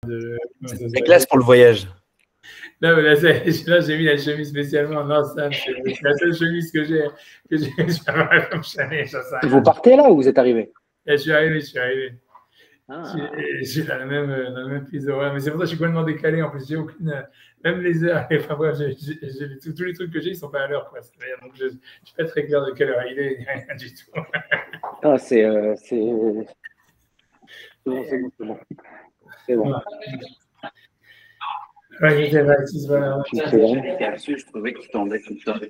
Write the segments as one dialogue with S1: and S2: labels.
S1: C'est la classe pour le voyage.
S2: Non, mais là, j'ai mis la chemise spécialement. Non, ça, c'est la seule chemise que j'ai comme Chanel,
S3: Vous partez là ou vous êtes arrivé?
S2: Je suis arrivé.
S3: Ah.
S2: J'ai dans le même prise horaire. Mais c'est pour ça que je suis complètement décalé. En plus, j'ai aucune. Même les heures. Enfin, bref, tous les trucs que j'ai, ils sont pas à l'heure. Quoi. Donc, je ne suis pas très clair de quelle heure il est, rien du tout.
S3: Ah, c'est bon, c'est bon. C'est bon.
S2: Ouais, j'étais baptiste, voilà.
S3: Je trouvais qu'il tendait comme ça.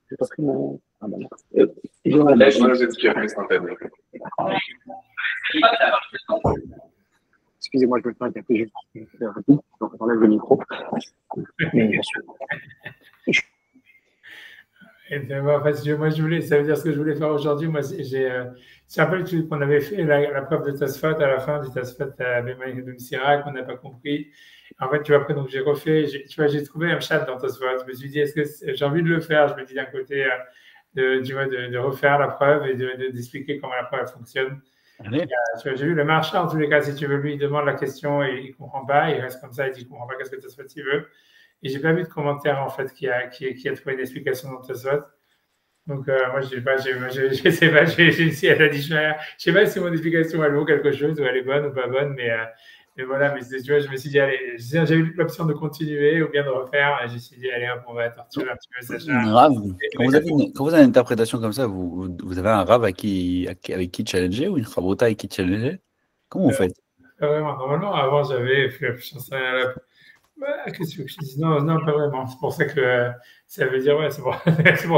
S3: C'est parce que mon. Ah, bah, excusez-moi, je me fais un café juste rapide. Donc, j'enlève le micro.
S2: Et bien, en fait, moi, ça veut dire ce que je voulais faire aujourd'hui. Moi, c'est un peu le truc qu'on avait fait, la preuve de Tosfot à la fin du Tosfot à Bemaï Sirac, qu'on n'a pas compris. En fait, tu vois, après, donc j'ai refait, tu vois, j'ai trouvé un chat dans Tosfot. Je me suis dit, est-ce que j'ai envie de le faire? Je me dis d'un côté, tu vois, de refaire la preuve et d'expliquer comment la preuve fonctionne.
S1: Allez.
S2: Tu vois, j'ai vu le marchand, en tous les cas, si tu veux, lui, il demande la question et il ne comprend pas, il reste comme ça, il dit, il ne comprend pas qu'est-ce que Tosfot il veut. Et j'ai pas vu de commentaire en fait qui a trouvé une explication dans Tosfot. Donc moi je sais pas, je sais pas, si elle a dit, je sais pas si mon explication elle vaut quelque chose ou elle est bonne ou pas bonne, mais voilà, mais tu vois, je me suis dit allez, j'ai eu l'option de continuer ou bien de refaire, et je me suis dit allez hop, on va torturer un petit peu Sacha.
S1: Rav, quand vous avez une interprétation comme ça, vous avez un Rav avec qui challenger ou une Chavruta avec qui challenger? Comment vous faites?
S2: Vraiment, normalement avant j'avais qu'est-ce que je dis? Non, pas vraiment. C'est pour ça que ça veut dire, ouais, c'est pour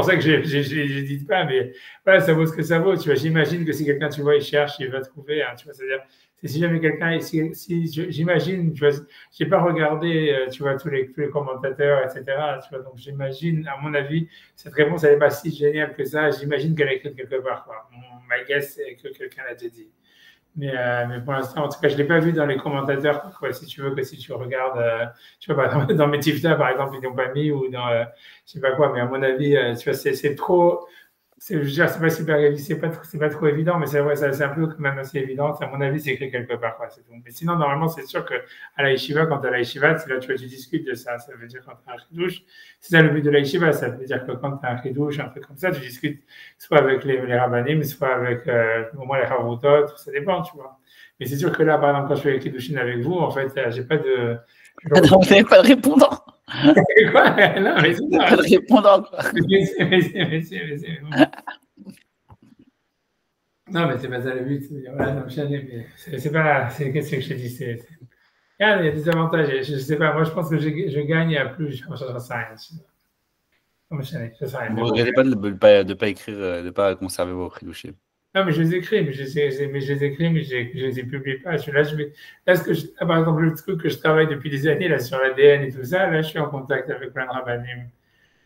S2: ça que je dis pas, mais voilà, ça vaut ce que ça vaut. Tu vois, j'imagine que si quelqu'un, tu vois, il cherche, il va trouver. Hein, tu vois, c'est-à-dire, si jamais quelqu'un, j'imagine, tu vois, j'ai pas regardé, tu vois, tous les commentateurs, etc. Tu vois, donc j'imagine, à mon avis, cette réponse, elle n'est pas si géniale que ça. J'imagine qu'elle est écrite quelque part, quoi. My guess, c'est que quelqu'un l'a déjà dit. Mais pour l'instant, en tout cas, je ne l'ai pas vu dans les commentateurs. Quoi, si tu veux que si tu regardes, tu vois, dans mes Tifta, par exemple, ils n'ont pas mis ou dans, je ne sais pas quoi, mais à mon avis, tu vois, c'est trop. Je veux dire, c'est pas super, c'est pas trop évident, mais c'est vrai, c'est un peu quand même assez évident. À mon avis, c'est écrit quelque part, quoi, c'est tout. Mais sinon, normalement, c'est sûr que à la yeshiva, quand tu as la yeshiva, c'est là, tu vois, tu discutes de ça. Ça veut dire quand tu as un chidouche, c'est ça le but de la yeshiva. Ça veut dire que quand tu as un chidouche, un truc comme ça, tu discutes soit avec les rabbanim, soit avec, au moins les chavrutot, ça dépend, tu vois. Mais c'est sûr que là, par exemple, quand je fais les kiddushin avec vous, en fait, j'ai pas de.
S1: Non, vous n'avez pas de répondant.
S2: Quoi? Non, mais c'est
S1: pas de répondant.
S2: Non, mais c'est pas ça le but. Voilà, non, c'est pas. Qu'est-ce que je te dis? Regarde, il y a des avantages. Je ne sais pas. Moi, je pense que je gagne à plus. Je ne sais rien.
S1: Vous ne regrettez pas de ne pas écrire, de ne pas conserver vos prédouchés?
S2: Non, mais je les écris, mais je les écris, mais je les ai publiés pas. Par exemple, le truc que je travaille depuis des années là, sur l'ADN et tout ça, là, je suis en contact avec plein de rabbinim,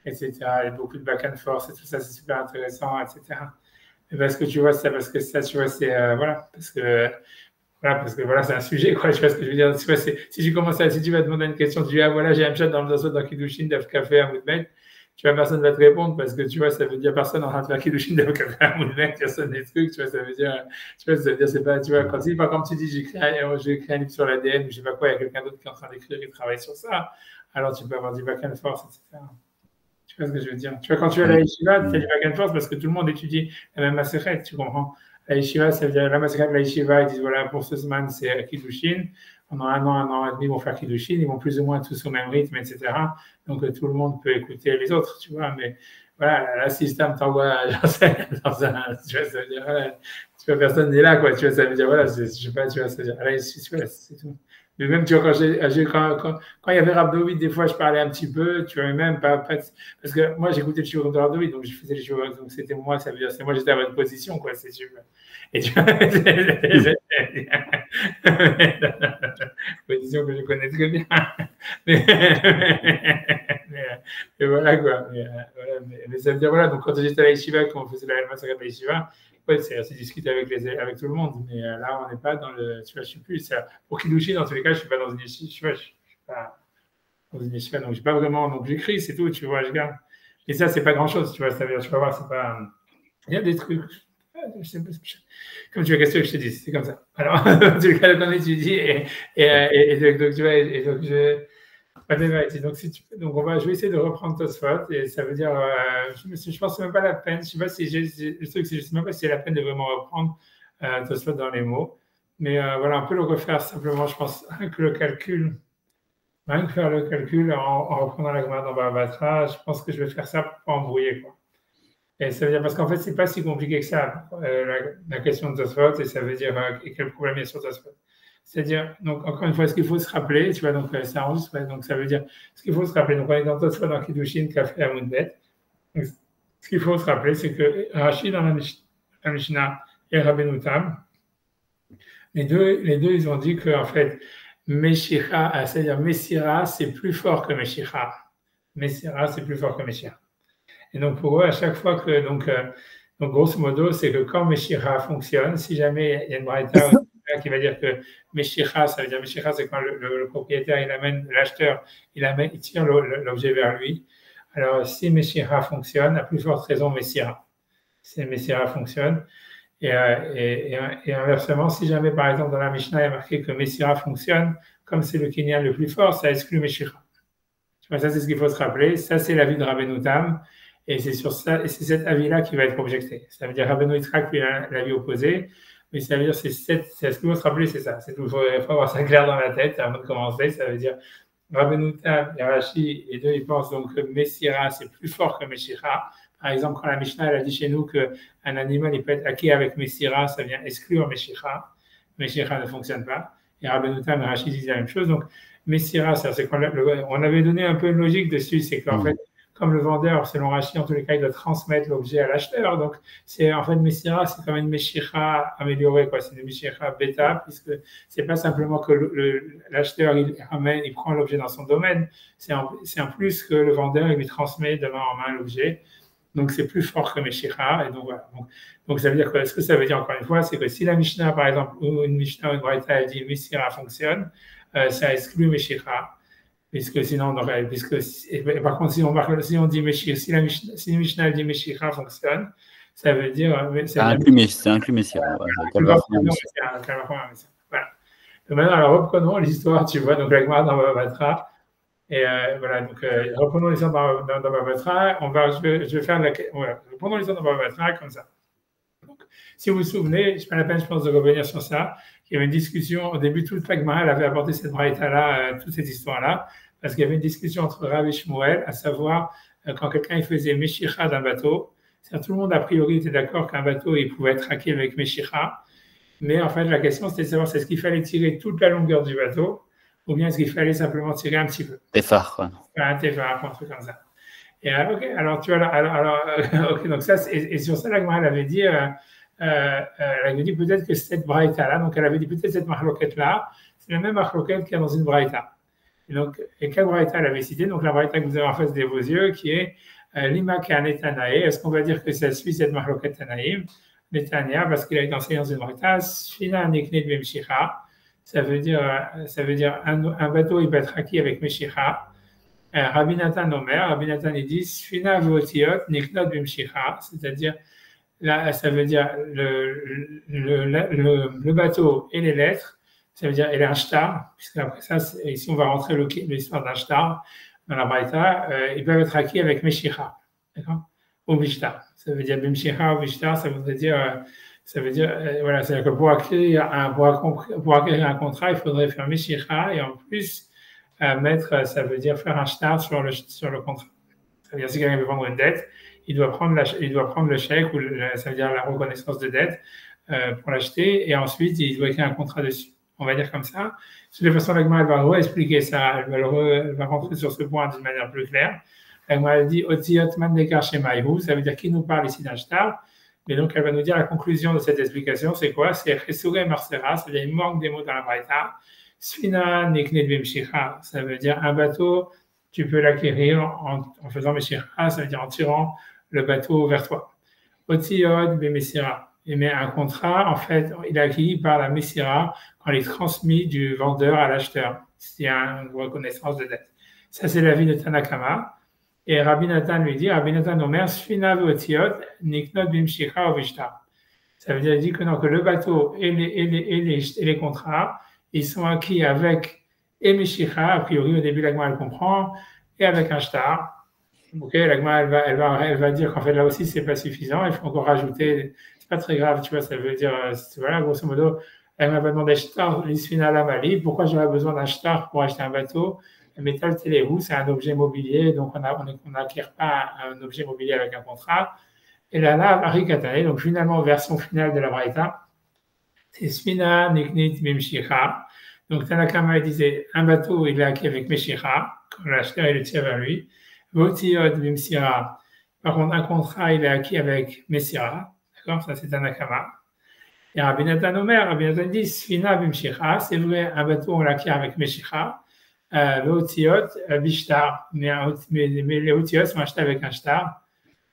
S2: etc. Il y a beaucoup de back and forth et tout ça, c'est super intéressant, etc. Et parce que tu vois, tu vois, c'est, parce que voilà, c'est un sujet, quoi. Tu vois ce que je veux dire? Tu vois, si tu vas demander une question, tu dis, ah voilà, j'ai un chat dans le dossier dans Kiddushin, Daf Café, à Moudbet. Tu vois, personne ne va te répondre parce que tu vois, ça veut dire personne en train de faire Kiddushin, Daf Café, à Moudbet, personne des trucs, tu vois, ça veut dire, c'est pas, tu vois, quand tu dis, j'écris un livre sur l'ADN, ou je sais pas quoi, il y a quelqu'un d'autre qui est en train d'écrire et travaille sur ça, alors tu peux avoir du back and forth, etc. Tu vois ce que je veux dire? Tu vois, quand tu es à la yeshiva, tu fais du back and forth parce que tout le monde étudie la même masechet, tu comprends? La yeshiva, ça veut dire la masechet de la yeshiva, ils disent voilà, pour ce semaine, c'est Kiddushin. Pendant un an et demi, ils vont faire Kiddushin, ils vont plus ou moins tous au même rythme, etc. Donc tout le monde peut écouter les autres, tu vois. Mais voilà, l'assistant t'envoie dans un. Tu vois, ça veut dire, voilà, tu vois, personne n'est là, quoi. Tu vois, ça veut dire, voilà, je sais pas, tu vois, ça veut dire, là, c'est tout. Mais même, tu vois, quand il y avait Rav David, des fois, je parlais un petit peu, tu vois, même pas parce que moi, j'écoutais le shiur de Rav David, donc je faisais les shiur, donc c'était moi, ça veut dire, c'est moi, j'étais à votre position, quoi, c'est sûr. Et tu vois, position que je connais très bien. mais, mais voilà, quoi. Mais ça veut dire, voilà, donc quand j'étais à la Yeshiva, quand on faisait la massacre de la Yeshiva, ouais, c'est discuter avec tout le monde, mais là, on n'est pas dans le. Tu vois, je suis plus. Pour Kiddushin, dans tous les cas, je ne suis pas dans une yeshiva. Je suis pas dans une yeshiva, donc je n'ai pas vraiment. Donc j'écris, c'est tout, tu vois, je garde. Et ça, c'est pas grand chose, tu vois. Ça veut dire, tu vas voir, c'est pas. Il y a des trucs. Comme tu veux, qu'est-ce que je te dis? C'est comme ça. Alors, en tout cas, on étudie et donc, tu vois, et donc, donc, je vais essayer de reprendre Tosfot et ça veut dire, je pense même pas la peine, je sais pas si le truc, c'est juste même pas si c'est la peine de vraiment reprendre Tosfot dans les mots, mais voilà, on peut le refaire simplement, je pense, rien que faire le calcul en reprenant la grammaire dans Bava Batra, je pense que je vais faire ça pour pas embrouiller, quoi. Et ça veut dire, parce qu'en fait, c'est pas si compliqué que ça, la question de Tosfot, et ça veut dire quel problème il y a sur Tosfot. C'est-à-dire, donc, encore une fois, ce qu'il faut se rappeler, tu vois, donc, ça enregistre, donc, ça veut dire, ce qu'il faut se rappeler, donc, on est dans Tosfot, dans Kiddushin, Café, Amoudbet. Ce qu'il faut se rappeler, c'est que Rashi, dans la Mishnah, et Rabbeinu Tam, les deux, ils ont dit que, en fait, Meshicha, c'est-à-dire Messira, c'est plus fort que Meshicha. Messira, c'est plus fort que Meshicha. Et donc, pour eux, à chaque fois que, donc grosso modo, c'est que quand Meshicha fonctionne, si jamais il y a une braïta qui va dire que Meshicha, ça veut dire Meshicha, c'est quand le propriétaire, il amène l'acheteur, il tire l'objet vers lui. Alors, si Meshicha fonctionne, à plus forte raison, Messira. Si Messira fonctionne. Et inversement, si jamais, par exemple, dans la Mishnah, il y a marqué que Messira fonctionne, comme c'est le Kinyan le plus fort, ça exclut Meshicha. Ça, c'est ce qu'il faut se rappeler. Ça, c'est l'avis de Rabbeinu Tam. Et c'est sur ça, et c'est cet avis-là qui va être objecté. Ça veut dire Rabbeinu Yitzhak, lui, a l'avis opposé. Mais ça veut dire, c'est ce qu'il faut se rappeler, c'est ça. Il faut avoir ça clair dans la tête avant de commencer. Ça veut dire, Rabbeinu Tam et Rashi, les deux, ils pensent donc que Messira, c'est plus fort que Meshicha. Par exemple, quand la Mishnah, elle a dit chez nous qu'un animal, il peut être hacké avec Messira, ça vient exclure Meshicha. Meshicha ne fonctionne pas. Et Rabbeinu Tam et Rashi disent la même chose. Donc, Messira, c'est on avait donné un peu une logique dessus, c'est qu'en fait, comme le vendeur, selon Rashi, en tous les cas, il doit transmettre l'objet à l'acheteur. Donc, c'est en fait Messira, c'est comme une Meshicha améliorée, quoi. C'est une Meshicha bêta, puisque c'est pas simplement que l'acheteur il prend l'objet dans son domaine. C'est en plus que le vendeur il lui transmet de main en main l'objet. Donc, c'est plus fort que Meshicha. Et donc, voilà. Donc, ça veut dire quoi? Ce que ça veut dire, encore une fois, c'est que si la Mishnah, par exemple, ou une Mishnah ou une Braïta, elle dit Messira fonctionne, ça exclut Meshicha. Puisque sinon, par contre, si on dit Meshicha, si la Mishnah dit Meshicha fonctionne, ça veut dire.
S1: C'est inclus Messira.
S2: Voilà. Donc maintenant, alors reprenons l'histoire, tu vois, donc la Gemara dans Bava Batra. Et voilà, donc reprenons l'histoire dans Bava Batra. Je vais faire reprenons l'histoire dans Bava Batra comme ça. Donc, si vous vous souvenez, je pas la peine, je pense, de revenir sur ça. Il y avait une discussion, au début, toute la Gemara, elle avait apporté cette braïta-là, toute cette histoire-là, parce qu'il y avait une discussion entre Rav et Shmuel, à savoir, quand quelqu'un il faisait Meshicha d'un bateau, tout le monde, a priori, était d'accord qu'un bateau, il pouvait être hacké avec Meshicha, mais en fait, la question, c'était de savoir, est-ce qu'il fallait tirer toute la longueur du bateau, ou bien est-ce qu'il fallait simplement tirer un petit peu.
S1: Tefar, quoi.
S2: Un tefar, un truc comme ça. Et ok, alors, tu vois, ok, donc ça, et sur ça, la Gemara, elle avait dit, elle avait dit peut-être que cette braïta-là, donc elle avait dit peut-être cette marloquette-là, c'est la même marloquette qu'il y a dans une braïta. Et quelle braïta elle avait cité? Donc la braïta que vous avez en face de vos yeux, qui est Lima Netanae. Est-ce qu'on va dire que ça suit cette marloquette Tanaïm? Netania, parce qu'il a été enseigné dans une braïta, Sfina Neknet Bemshicha. Ça veut dire un bateau, il peut être acquis avec Meshicha. Rabbi Nathan Omer, Rabbi Nathan il dit Sfina Veotiot Neknot Bemshicha, c'est-à-dire là, ça veut dire le bateau et les lettres, ça veut dire et un shtar, puisque après ça, ici on va rentrer l'histoire d'un shtar dans la Braïta, ils peuvent être acquis avec Meshicha, d'accord? Ou Bishtar. Ça veut dire Bimshicha ou Bishtar, ça veut dire voilà, c'est-à-dire que pour acquérir un contrat, il faudrait faire Meshicha et en plus ça veut dire faire un shtar sur le contrat. Ça veut dire si quelqu'un veut vendre une dette, il doit prendre le chèque, ou ça veut dire la reconnaissance de dette pour l'acheter, et ensuite il doit écrire un contrat dessus. On va dire comme ça. De toute façon, la Gemara va re-expliquer ça, elle va rentrer sur ce point d'une manière plus claire. La Gemara dit Otiot man dekar shemaïhu, ça veut dire qui nous parle ici d'un shtar. Mais donc elle va nous dire la conclusion de cette explication, c'est quoi? C'est Chesure Marsera, ça veut dire il manque des mots dans la Braïta. Sfina neknet bemshicha, ça veut dire un bateau, tu peux l'acquérir en faisant Meshicha, ça veut dire en tirant le bateau vers toi. Otiot bemesira. Mais un contrat, en fait, il est acquis par la Messira quand il est transmis du vendeur à l'acheteur. C'est une reconnaissance de dette. Ça, c'est l'avis de Tanakama. Et Rabbi Nathan lui dit, Rabbi Nathan Omer, Sfina veotiot, niknot bimshicha ou vishtar. Ça veut dire, il dit que non, que le bateau et les contrats, ils sont acquis avec et Meshicha, a priori, au début, l'agma, elle comprend, et avec un shtar. Ok, l'agma, elle va dire qu'en fait, là aussi, c'est pas suffisant, il faut encore rajouter, c'est pas très grave, tu vois, ça veut dire, voilà, grosso modo, elle m'a demandé shtar, l'isfina la Mali, pourquoi j'aurais besoin d'un shtar pour acheter un bateau? Le métal téléroue, c'est un objet mobilier, donc on n'acquiert pas un objet mobilier avec un contrat. Et là, Marie Katane, donc finalement, version finale de la Braïta, c'est Smina Niknit Mimshira. Donc Tanakama disait un bateau, il est acquis avec Meshira, quand l'acheteur il le tient vers lui. Votiod Mimsira. Par contre, un contrat, il est acquis avec Messira. D'accord, ça c'est Tanakama. Et Rabbi Nathan Omer, Rabbi Nathan dit Sfina Bimshira. C'est vrai, un bateau, on l'acquiert avec Meshira. Votiot Bishtar. Mais les Votiot sont achetés avec un shtar.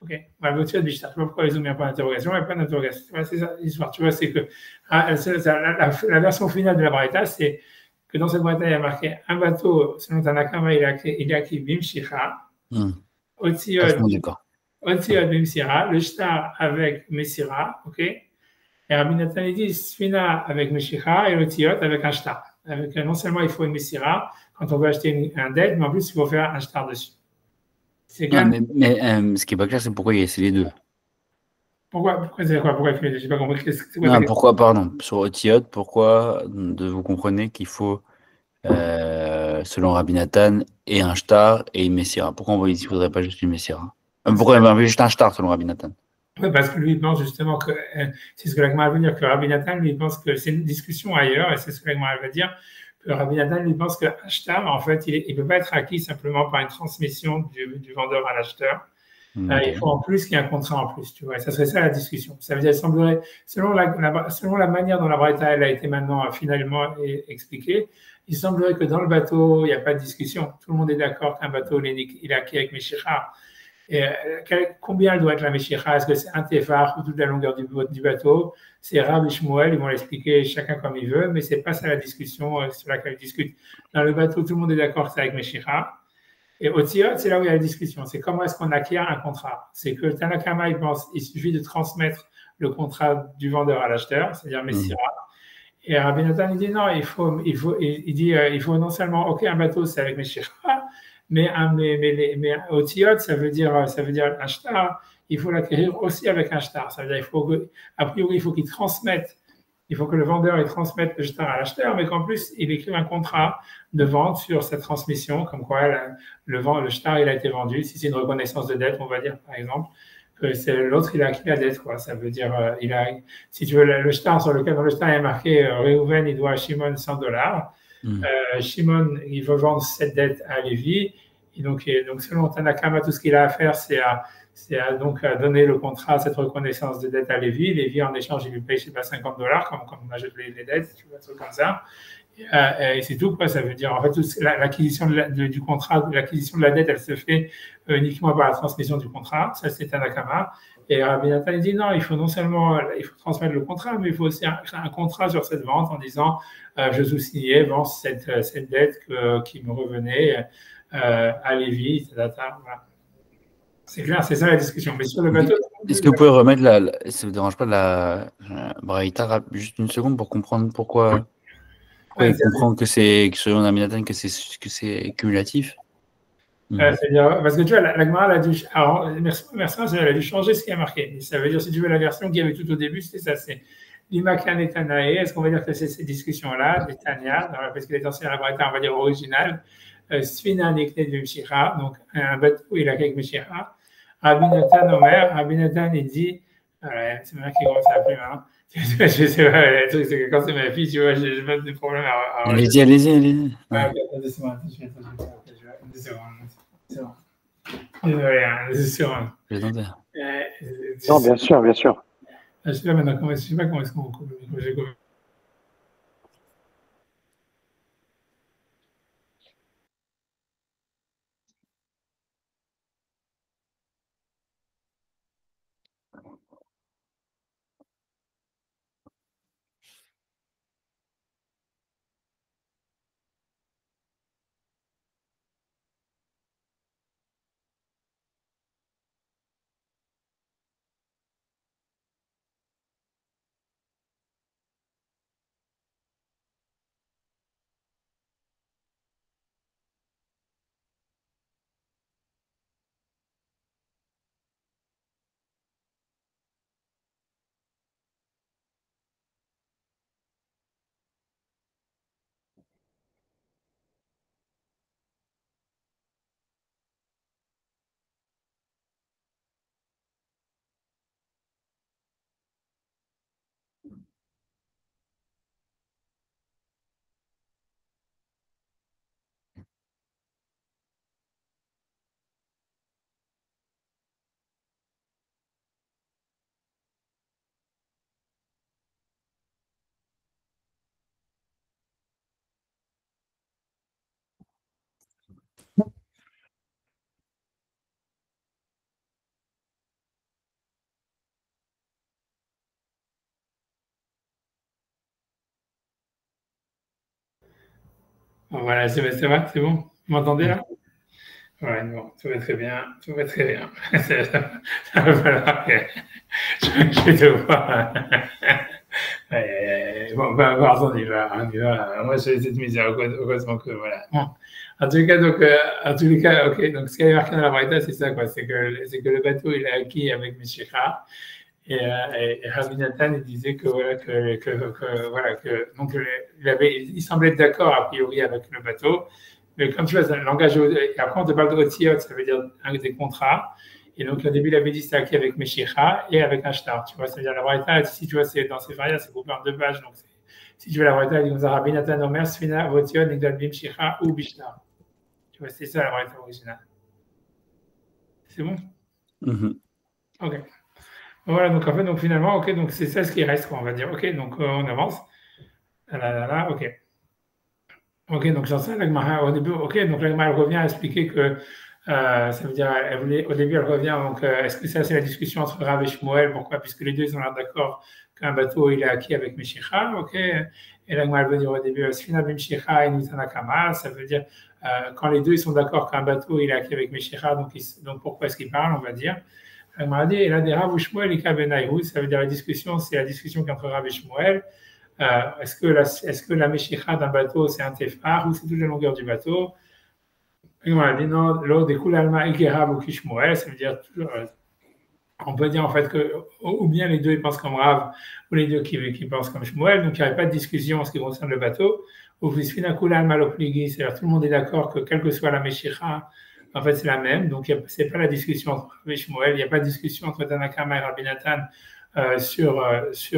S2: Ok, bah, le de Bishtar, je sais pas pourquoi ils ont mis un point d'interrogation, il n'y a pas d'interrogation. C'est ça l'histoire, tu vois, c'est que la version finale de la Braïta, c'est que dans cette Braïta, il y a marqué un bateau, selon Tanakama, il est acquis Bim Shicha, Otziod
S1: Vachement d'accord.
S2: Bim Sira, le shtar avec Messira, ok, et Rabbi Nathan il dit Sfina avec Meshicha et Otziod avec un shtar. Avec, non seulement il faut une Messira quand on veut acheter un dead, mais en plus il faut faire un shtar dessus. C'est
S1: Non,
S2: clair?
S1: mais ce qui est pas clair, c'est pourquoi il y a c'est les deux.
S2: Pourquoi c'est quoi? Pourquoi il fait? J'ai pas compris. C'est quoi ta
S1: Non,
S2: question?
S1: pourquoi, pardon, sur Otiyot, pourquoi vous comprenez qu'il faut, selon Rabbi Nathan, et un shtar et une messira? Pourquoi il ne faudrait pas juste une messira? Pourquoi il y avait juste un shtar selon Rabbi Nathan?
S2: Oui, parce que lui, il pense justement que, c'est ce que l'Agma veut dire, que Rabbi Nathan, lui, il pense que c'est une discussion ailleurs, et c'est ce que l'Agma va dire, que Rabbi Nathan, lui, pense que Ashtar, en fait, il ne peut pas être acquis simplement par une transmission du vendeur à l'acheteur. Il
S1: Ok.
S2: faut en plus qu'il y ait un contrat en plus, tu vois. Ça serait ça la discussion. Ça veut dire, il semblerait, selon la manière dont la Braïta elle a été maintenant finalement expliquée, il semblerait que dans le bateau, il n'y a pas de discussion. Tout le monde est d'accord qu'un bateau, il est acquis avec Meshicha. Et, combien elle doit être la Meshicha? Est-ce que c'est un tefar ou toute la longueur du bateau? C'est Rav et Shmuel, ils vont l'expliquer chacun comme il veut, mais c'est pas ça la discussion sur laquelle ils discutent. Dans le bateau, tout le monde est d'accord que c'est avec Meshicha. Et au Tiot, c'est là où il y a la discussion. C'est comment est-ce qu'on acquiert un contrat. C'est que Tanakama, il pense il suffit de transmettre le contrat du vendeur à l'acheteur, c'est-à-dire Messira. Et Rabbi Nathan, il dit non, il faut non seulement, ok, un bateau, c'est avec Messira, mais au Tiot, ça veut dire un shtar, il faut l'acquérir aussi avec un shtar. Ça veut dire, a priori, il faut qu'il transmette, il faut que le vendeur il transmette le shtar à l'acheteur, mais qu'en plus, il écrive un contrat de vente sur cette transmission, comme quoi le shtar, il a été vendu. Si c'est une reconnaissance de dette, on va dire, par exemple, que c'est l'autre, il a acquis la dette, quoi. Ça veut dire, si tu veux, le shtar sur lequel dans le shtar il est marqué, Reuven, il doit à Shimon $100. Shimon, il veut vendre cette dette à Lévi. Et donc, selon Tanakama, tout ce qu'il a à faire, donc à donner le contrat, cette reconnaissance de dette à Lévi. Lévi, en échange, il lui paye, je sais pas, $50, comme on achète les dettes, tu vois, un truc comme ça. Et c'est tout, quoi. Ça veut dire, en fait, l'acquisition du contrat, l'acquisition de la dette, elle se fait uniquement par la transmission du contrat. Ça, c'est Tanakama. Et Rabbi Nathan, il dit non, il faut non seulement il faut transmettre le contrat, mais il faut aussi un contrat sur cette vente en disant je sous-signais vends cette dette qui me revenait à Lévi, voilà. C'est clair, c'est ça la discussion. Mais sur le bateau,
S1: Est-ce que vous pouvez remettre ça ne vous dérange pas la Braïta juste une seconde pour comprendre pourquoi
S2: ouais,
S1: il comprend que selon Rabbi Nathan que c'est cumulatif?
S2: c'est-à-dire, parce que tu vois, la Gemara, elle a dû, alors, merci, elle a dû changer ce qui a marqué. Mais ça veut dire, si tu veux, la version qu'il y avait tout au début, c'était ça, c'est l'Imakan et Tanae. Est-ce qu'on va dire que c'est ces discussions-là, des Tanya, parce que les anciens, la Braïta, on va dire originale, Sfina Nikne de Mshira, donc un bateau, il a quelques Mshira. Rabbi Nathan Omer, Rabbi Nathan, il dit, c'est moi qui commence à appeler, hein. Je sais pas, le truc, c'est que quand c'est ma fille, tu vois, j'ai pas de problème à
S1: Allez-y, allez-y, allez-y.
S2: ouais, laissez-moi, je vais deux secondes. C'est bon. Désolé, hein, c'est sûr.
S1: Je vais tenter.
S3: Non, bien sûr, bien sûr.
S2: Je sais pas maintenant, je sais pas comment est-ce qu'on coupe le micro. Voilà, ça va, c'est bon? Vous m'entendez là? Ouais, bon, tout va très bien, tout va très bien. Ça va falloir que je vais devoir. Bon, peu importe, on y va, on y va. Moi, j'ai cette misère, heureusement que voilà. Bon. En tout cas, donc, en tous les cas, ok. Donc, ce qui est marqué dans la Braïta, c'est ça, quoi. C'est que le bateau, il est acquis avec Meshicha. Et Rabbi Nathan, il disait que voilà, voilà, que donc il semblait être d'accord a priori avec le bateau, mais comme tu vois, c'est un langage. Et après, on te parle de Otiot, ça veut dire un des contrats. Et donc, au début, il avait dit c'était acquis avec Meshicha et avec un shtar. Tu vois, ça veut dire la Braïta, si tu vois, c'est dans ces variables, c'est coupé en 2 pages. Donc, si tu veux la Braïta, il dit Rabbi Nathan Omer, Sfina, Otiot, Nigdal Bimshicha ou Bishtar. Tu vois, c'est ça la Braïta originale. C'est bon? Ok. Voilà, donc en fait, donc finalement, ok, donc c'est ça ce qui reste, quoi, on va dire. Ok, donc on avance. Là, ok. Ok, donc j'en sais, au début, ok, donc l'Agmara revient à expliquer que ça veut dire, au début, elle revient, donc est-ce que ça c'est la discussion entre Rav et Shmuel? Pourquoi? Puisque les deux ils ont l'air d'accord qu'un bateau il est acquis avec Meshicha, ok, et l'Agmara veut dire au début, Sfina Bimshicha et Nitanakama, ça veut dire quand les deux ils sont d'accord qu'un bateau il est acquis avec Meshicha, donc pourquoi est-ce qu'ils parlent, on va dire? Elle m'a dit, et là, des Rav ou Shmuel et Kabenaïou, ça veut dire la discussion, c'est la discussion qui est entre Rav et Shmuel. Est-ce que la Meshicha d'un bateau, c'est un tefar ou c'est toute la longueur du bateau? Elle m'a dit, non, l'eau découle Alma et Rav ou Kishmuel, ça veut dire toujours. On peut dire en fait que, ou bien les deux ils pensent comme Rav, ou les deux qui pensent comme Shmuel, donc il n'y avait pas de discussion en ce qui concerne le bateau. Ou Fisfina Kula Alma Lopligi, c'est-à-dire tout le monde est d'accord que quelle que soit la Meshicha, en fait, c'est la même. Donc, ce n'est pas la discussion entre Rabbi Shmuel, il n'y a pas de discussion entre Tanakama et Rabbi Nathan sur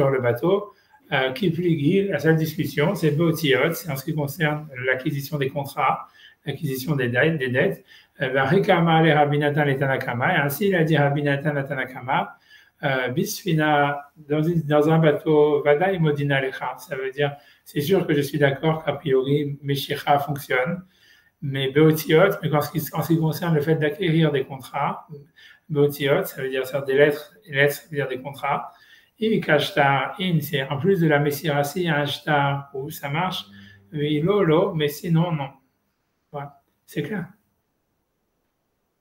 S2: le bateau. Kipligi, la seule discussion, c'est Beotiot, c'est en ce qui concerne l'acquisition des contrats, l'acquisition des dettes. Rikama les Rabbi Nathan et Tanakama, et ainsi il a dit Rabbi Nathan et Tanakama, Bisfina, dans un bateau, Vada Modina Lecha, ça veut dire, c'est sûr que je suis d'accord qu'a priori, Meshicha fonctionne. Mais Beotiot, mais en ce qui concerne le fait d'acquérir des contrats, Beotiot, ça veut dire faire des lettres, ça veut dire des contrats. Et Kashtar, c'est en plus de la Messirasi, il y a un shtar où ça marche, mais sinon, non. Voilà, c'est clair.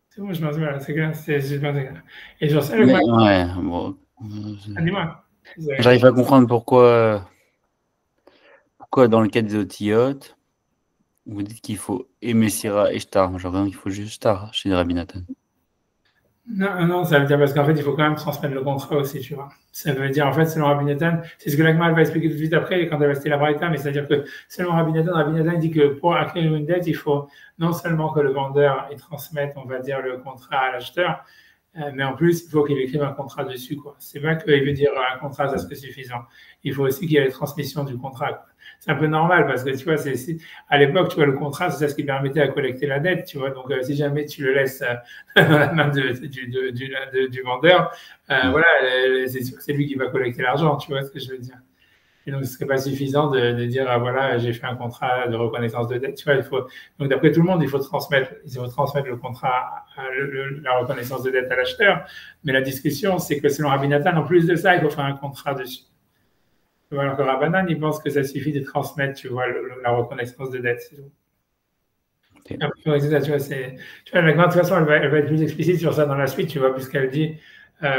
S2: C'est bon, je pense, voilà, c'est clair, c'est clair. Et sur ça,
S1: ouais, bon.
S2: Dis-moi.
S1: J'arrive à comprendre pourquoi dans le cas des otiotes, vous dites qu'il faut aimer Syrah et Shtar. J'ai l'impression qu'il faut juste Shtar chez Rabbi Nathan.
S2: Non, ça veut dire parce qu'en fait, il faut quand même transmettre le contrat aussi, tu vois. Ça veut dire, en fait, selon Rabbi Nathan, c'est ce que l'Agma va expliquer tout de suite après, quand elle va citer la Braïta, mais c'est-à-dire que selon Rabbi Nathan dit que pour acquérir une dette, il faut non seulement que le vendeur il transmette, on va dire, le contrat à l'acheteur, mais en plus, il faut qu'il écrive un contrat dessus, quoi. C'est pas qu'il veut dire un contrat, ça serait suffisant. Il faut aussi qu'il y ait la transmission du contrat, quoi. C'est un peu normal parce que tu vois, à l'époque, tu vois, le contrat, c'est ça ce qui permettait à collecter la dette, tu vois. Donc, si jamais tu le laisses dans la main du vendeur, voilà, c'est lui qui va collecter l'argent, tu vois ce que je veux dire. Et donc, ce serait pas suffisant de dire, ah, voilà, j'ai fait un contrat de reconnaissance de dette. Tu vois, donc, d'après tout le monde, il faut transmettre le contrat, la reconnaissance de dette à l'acheteur. Mais la discussion, c'est que selon Rabbi Nathan, en plus de ça, il faut faire un contrat dessus. Alors que Rabbanan, il pense que ça suffit de transmettre, tu vois, la reconnaissance de dette, c'est tout. Okay. Après, ça, tu vois, de toute façon, elle va être plus explicite sur ça dans la suite, tu vois, puisqu'elle dit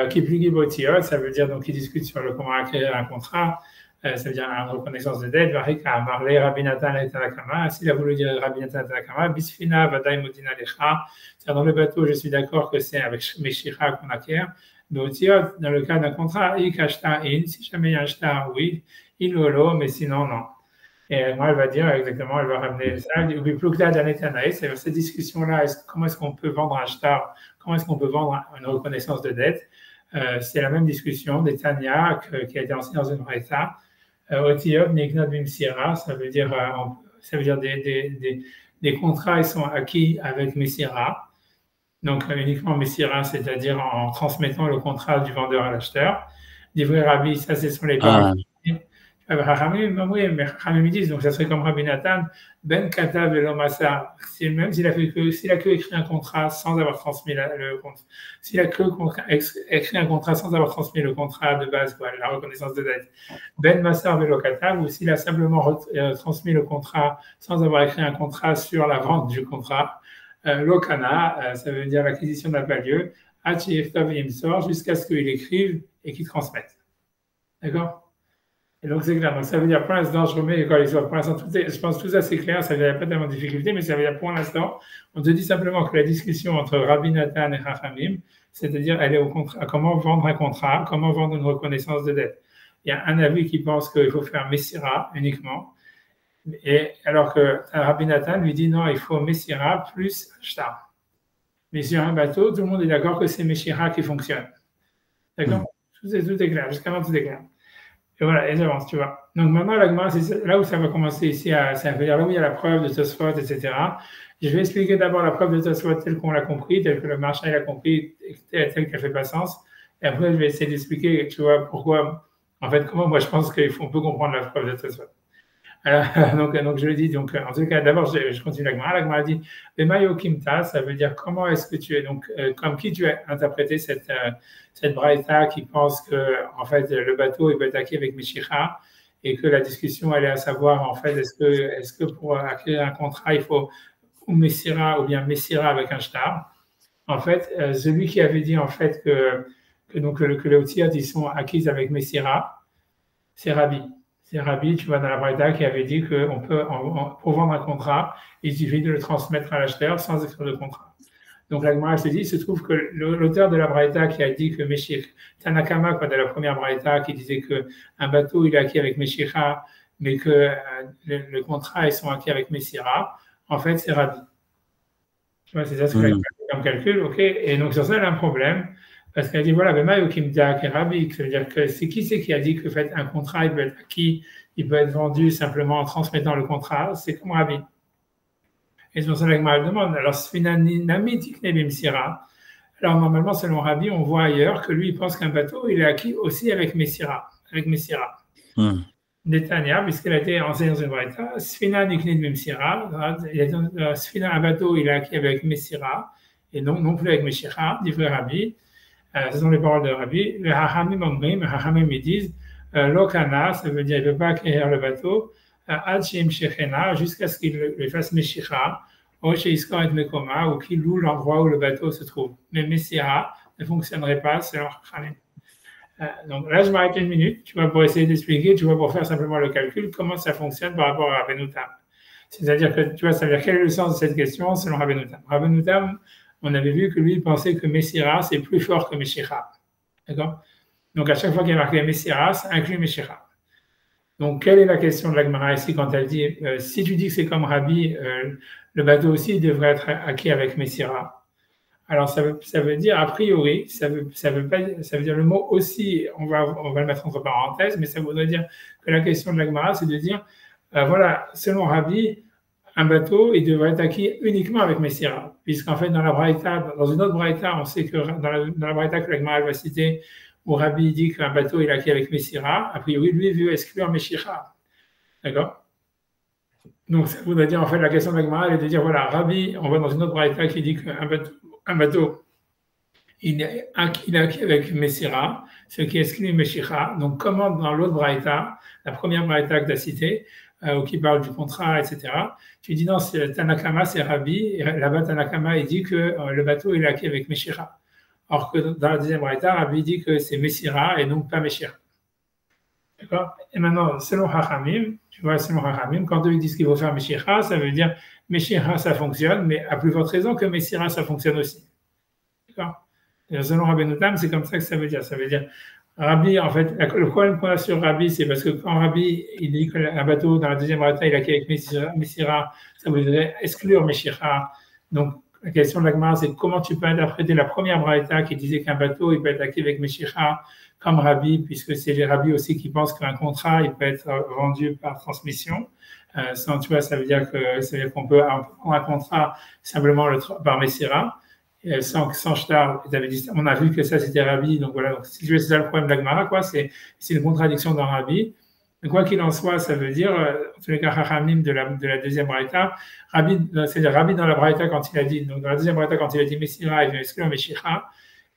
S2: Kipligi Botiot, ça veut dire donc qu'il discute sur le comment acquérir un contrat, ça veut dire une reconnaissance de dette, Varika Marley, Rabbi Nathan et Tanakama, s'il a voulu dire Rabbi Nathan et Tanakama, Bisfina, Vadaï Modina Lecha, c'est-à-dire dans le bateau, je suis d'accord que c'est avec Meshicha qu'on acquiert. Beotiot, dans le cas d'un contrat, si jamais il y a un shtar, oui, il lolo, mais sinon, non. Et moi, elle va dire exactement, elle va ramener ça. C'est cette discussion-là, comment est-ce qu'on peut vendre un shtar, comment est-ce qu'on peut vendre une reconnaissance de dette. C'est la même discussion des Tanya qui a été enseignée dans une braïta. Otiot, Niknot Bimsira, ça veut dire des contrats, ils sont acquis avec Messira. Donc uniquement Messira, c'est-à-dire en transmettant le contrat du vendeur à l'acheteur. Livré Rabbi, ça ce sont les paroles. Oui, mais Chachamim disent, donc ça serait comme Rabbi Nathan, Ben Kata Velo Massa, même s'il a que écrit un contrat sans avoir transmis le contrat, s'il a que écrit un contrat sans avoir transmis le contrat de base, quoi, la reconnaissance de dette, Ben Massa Velo Kata, ou s'il a simplement transmis le contrat sans avoir écrit un contrat sur la vente du contrat, Lokana, ça veut dire l'acquisition n'a pas lieu, jusqu'à ce qu'il écrive et qu'il transmette. D'accord? Et donc, c'est clair. Donc, ça veut dire, pour l'instant, je remets les histoires. Pour l'instant, je pense que tout ça, c'est clair. Ça ne veut pas tellement de difficulté, mais ça veut dire, pour l'instant, on te dit simplement que la discussion entre Rabbi Nathan et Chachamim, c'est-à-dire, elle est au contrat. Comment vendre un contrat, comment vendre une reconnaissance de dette. Il y a un avis qui pense qu'il faut faire Messira uniquement. Et alors que Rabbi Nathan lui dit, non, il faut Messira plus Shtar. Mais sur un bateau, tout le monde est d'accord que c'est Messira qui fonctionne. D'accord? Tout est clair. Jusqu'à maintenant, tout est clair. Et voilà, et j'avance, tu vois. Donc maintenant, la Gemara, c'est là où ça va commencer ici, ça veut dire là où il y a la preuve de Tosfot, etc. Je vais expliquer d'abord la preuve de Tosfot telle qu'on l'a compris, telle que le marchand l'a compris, telle qu'elle fait pas sens. Et après, je vais essayer d'expliquer, tu vois, pourquoi, en fait, comment moi je pense qu'on peut comprendre la preuve de Tosfot. Donc je le dis, donc en tout cas, d'abord, je continue la Gemara. La Gemara dit, Mayo Kimta, ça veut dire comment est-ce que tu es, donc, comme qui tu as interprété cette braïta qui pense que, en fait, le bateau, il peut être acquis avec Meshicha et que la discussion, elle est à savoir, en fait, est-ce que pour acquérir un contrat, il faut ou Messira ou bien Messira avec un shtar. En fait, celui qui avait dit, en fait, que les outils, ils sont acquis avec Messira, c'est Rabbi. C'est Rabbi, tu vois, dans la Braïta, qui avait dit qu'on peut, pour vendre un contrat, il suffit de le transmettre à l'acheteur sans écrire de contrat. Donc la Gemara se dit, il se trouve que l'auteur de la Braïta qui a dit que Meshich, Tanakama, quand dans la première Braïta, qui disait qu'un bateau, il est acquis avec Meshicha, mais que le contrat, ils sont acquis avec Messira, en fait, c'est Rabbi. Tu vois, c'est ça ce que comme calcul, ok? Et donc sur ça, elle a un problème. Parce qu'elle dit, voilà, Rabbi, ça veut dire que c'est qui a dit que fait, un contrat, il peut être acquis, il peut être vendu simplement en transmettant le contrat, c'est comme Rabbi. Et c'est pour ça que la demande, alors, alors normalement, selon Rabbi, on voit ailleurs que lui, il pense qu'un bateau, il est acquis aussi avec Messira. Netanya, puisqu'elle a été enseignée dans une braïta, Sfina Niknid Messira, Sfina, un bateau, il est acquis avec Messira, et non plus avec Meshira, dit Rabbi. Ce sont les paroles de Rabbi. Les Hachamim ils disent Lokana, ça veut dire il ne peut pas acquérir le bateau, jusqu'à ce qu'il le fasse Meshicha, ou qu'il loue l'endroit où le bateau se trouve. Mais Messira ne fonctionnerait pas selon Hachamim. Donc là, je m'arrête une minute, tu vois, pour essayer d'expliquer, tu vois, pour faire simplement le calcul, comment ça fonctionne par rapport à Rabbeinu Tam. C'est-à-dire que, tu vois, ça veut dire quel est le sens de cette question selon Rabbeinu Tam. Rabbeinu Tam, on avait vu que lui, il pensait que Messira, c'est plus fort que Meshicha. D'accord? Donc, à chaque fois qu'il y a marqué Messira, ça inclut Meshicha. Donc, quelle est la question de la Gemara ici quand elle dit si tu dis que c'est comme Rabbi, le bateau aussi devrait être acquis avec Messira. Alors, ça veut dire, a priori, ça veut dire le mot aussi, on va le mettre entre parenthèses, mais ça voudrait dire que la question de la Gemara, c'est de dire voilà, selon Rabbi, un bateau, il devrait être acquis uniquement avec Messira. Puisqu'en fait, dans une autre Braïta, on sait que dans la Braïta que la Gemara va citer, où Rabbi dit qu'un bateau il est acquis avec Messira, a priori, lui, veut exclure Meshicha. D'accord? Donc, ça voudrait dire, en fait, la question de la Gemara, elle est de dire, voilà, Rabbi, on va dans une autre Braïta qui dit qu'un bateau, il est acquis avec Messira, ce qui exclut Meshicha. Donc, comment dans l'autre Braïta, la première Braïta que tu as citée, qui parle du contrat, etc. Tu dis non, Tanakama, c'est Rabbi, et là-bas, Tanakama, il dit que le bateau il est acquis avec Meshira. Or que dans la deuxième braïta, Rabbi dit que c'est Messira et non pas Meshira. D'accord? Et maintenant, selon Hachamim, tu vois, selon Hachamim, quand eux ils disent qu'il faut faire Meshira, ça veut dire Meshira, ça fonctionne, mais à plus forte raison que Messira, ça fonctionne aussi. D'accord? Et selon Rabbeinu Tam, c'est comme ça que ça veut dire. Ça veut dire Rabbi, en fait, le problème qu'on a sur Rabbi, c'est parce que quand Rabbi, il dit qu'un bateau dans la deuxième braïta, il est acquis avec Messira, ça voudrait exclure Meshicha. Donc, la question de la Gemara, c'est comment tu peux interpréter la première braïta qui disait qu'un bateau, il peut être acquis avec Meshicha comme Rabbi, puisque c'est les Rabbi aussi qui pensent qu'un contrat, il peut être vendu par transmission. Tu vois, ça veut dire qu'on peut prendre un contrat simplement par Messira. Sans shtar, on a vu que ça c'était Rabbi, donc voilà. Donc, si tu veux, c'est ça le problème de la Gemara, quoi. C'est une contradiction dans Rabbi. Mais quoi qu'il en soit, ça veut dire, en tous les cas, Chachamim de la deuxième braïta, c'est-à-dire Rabbi dans la braïta quand il a dit, donc dans la deuxième braïta quand il a dit Messira, il veut exclure Meshicha,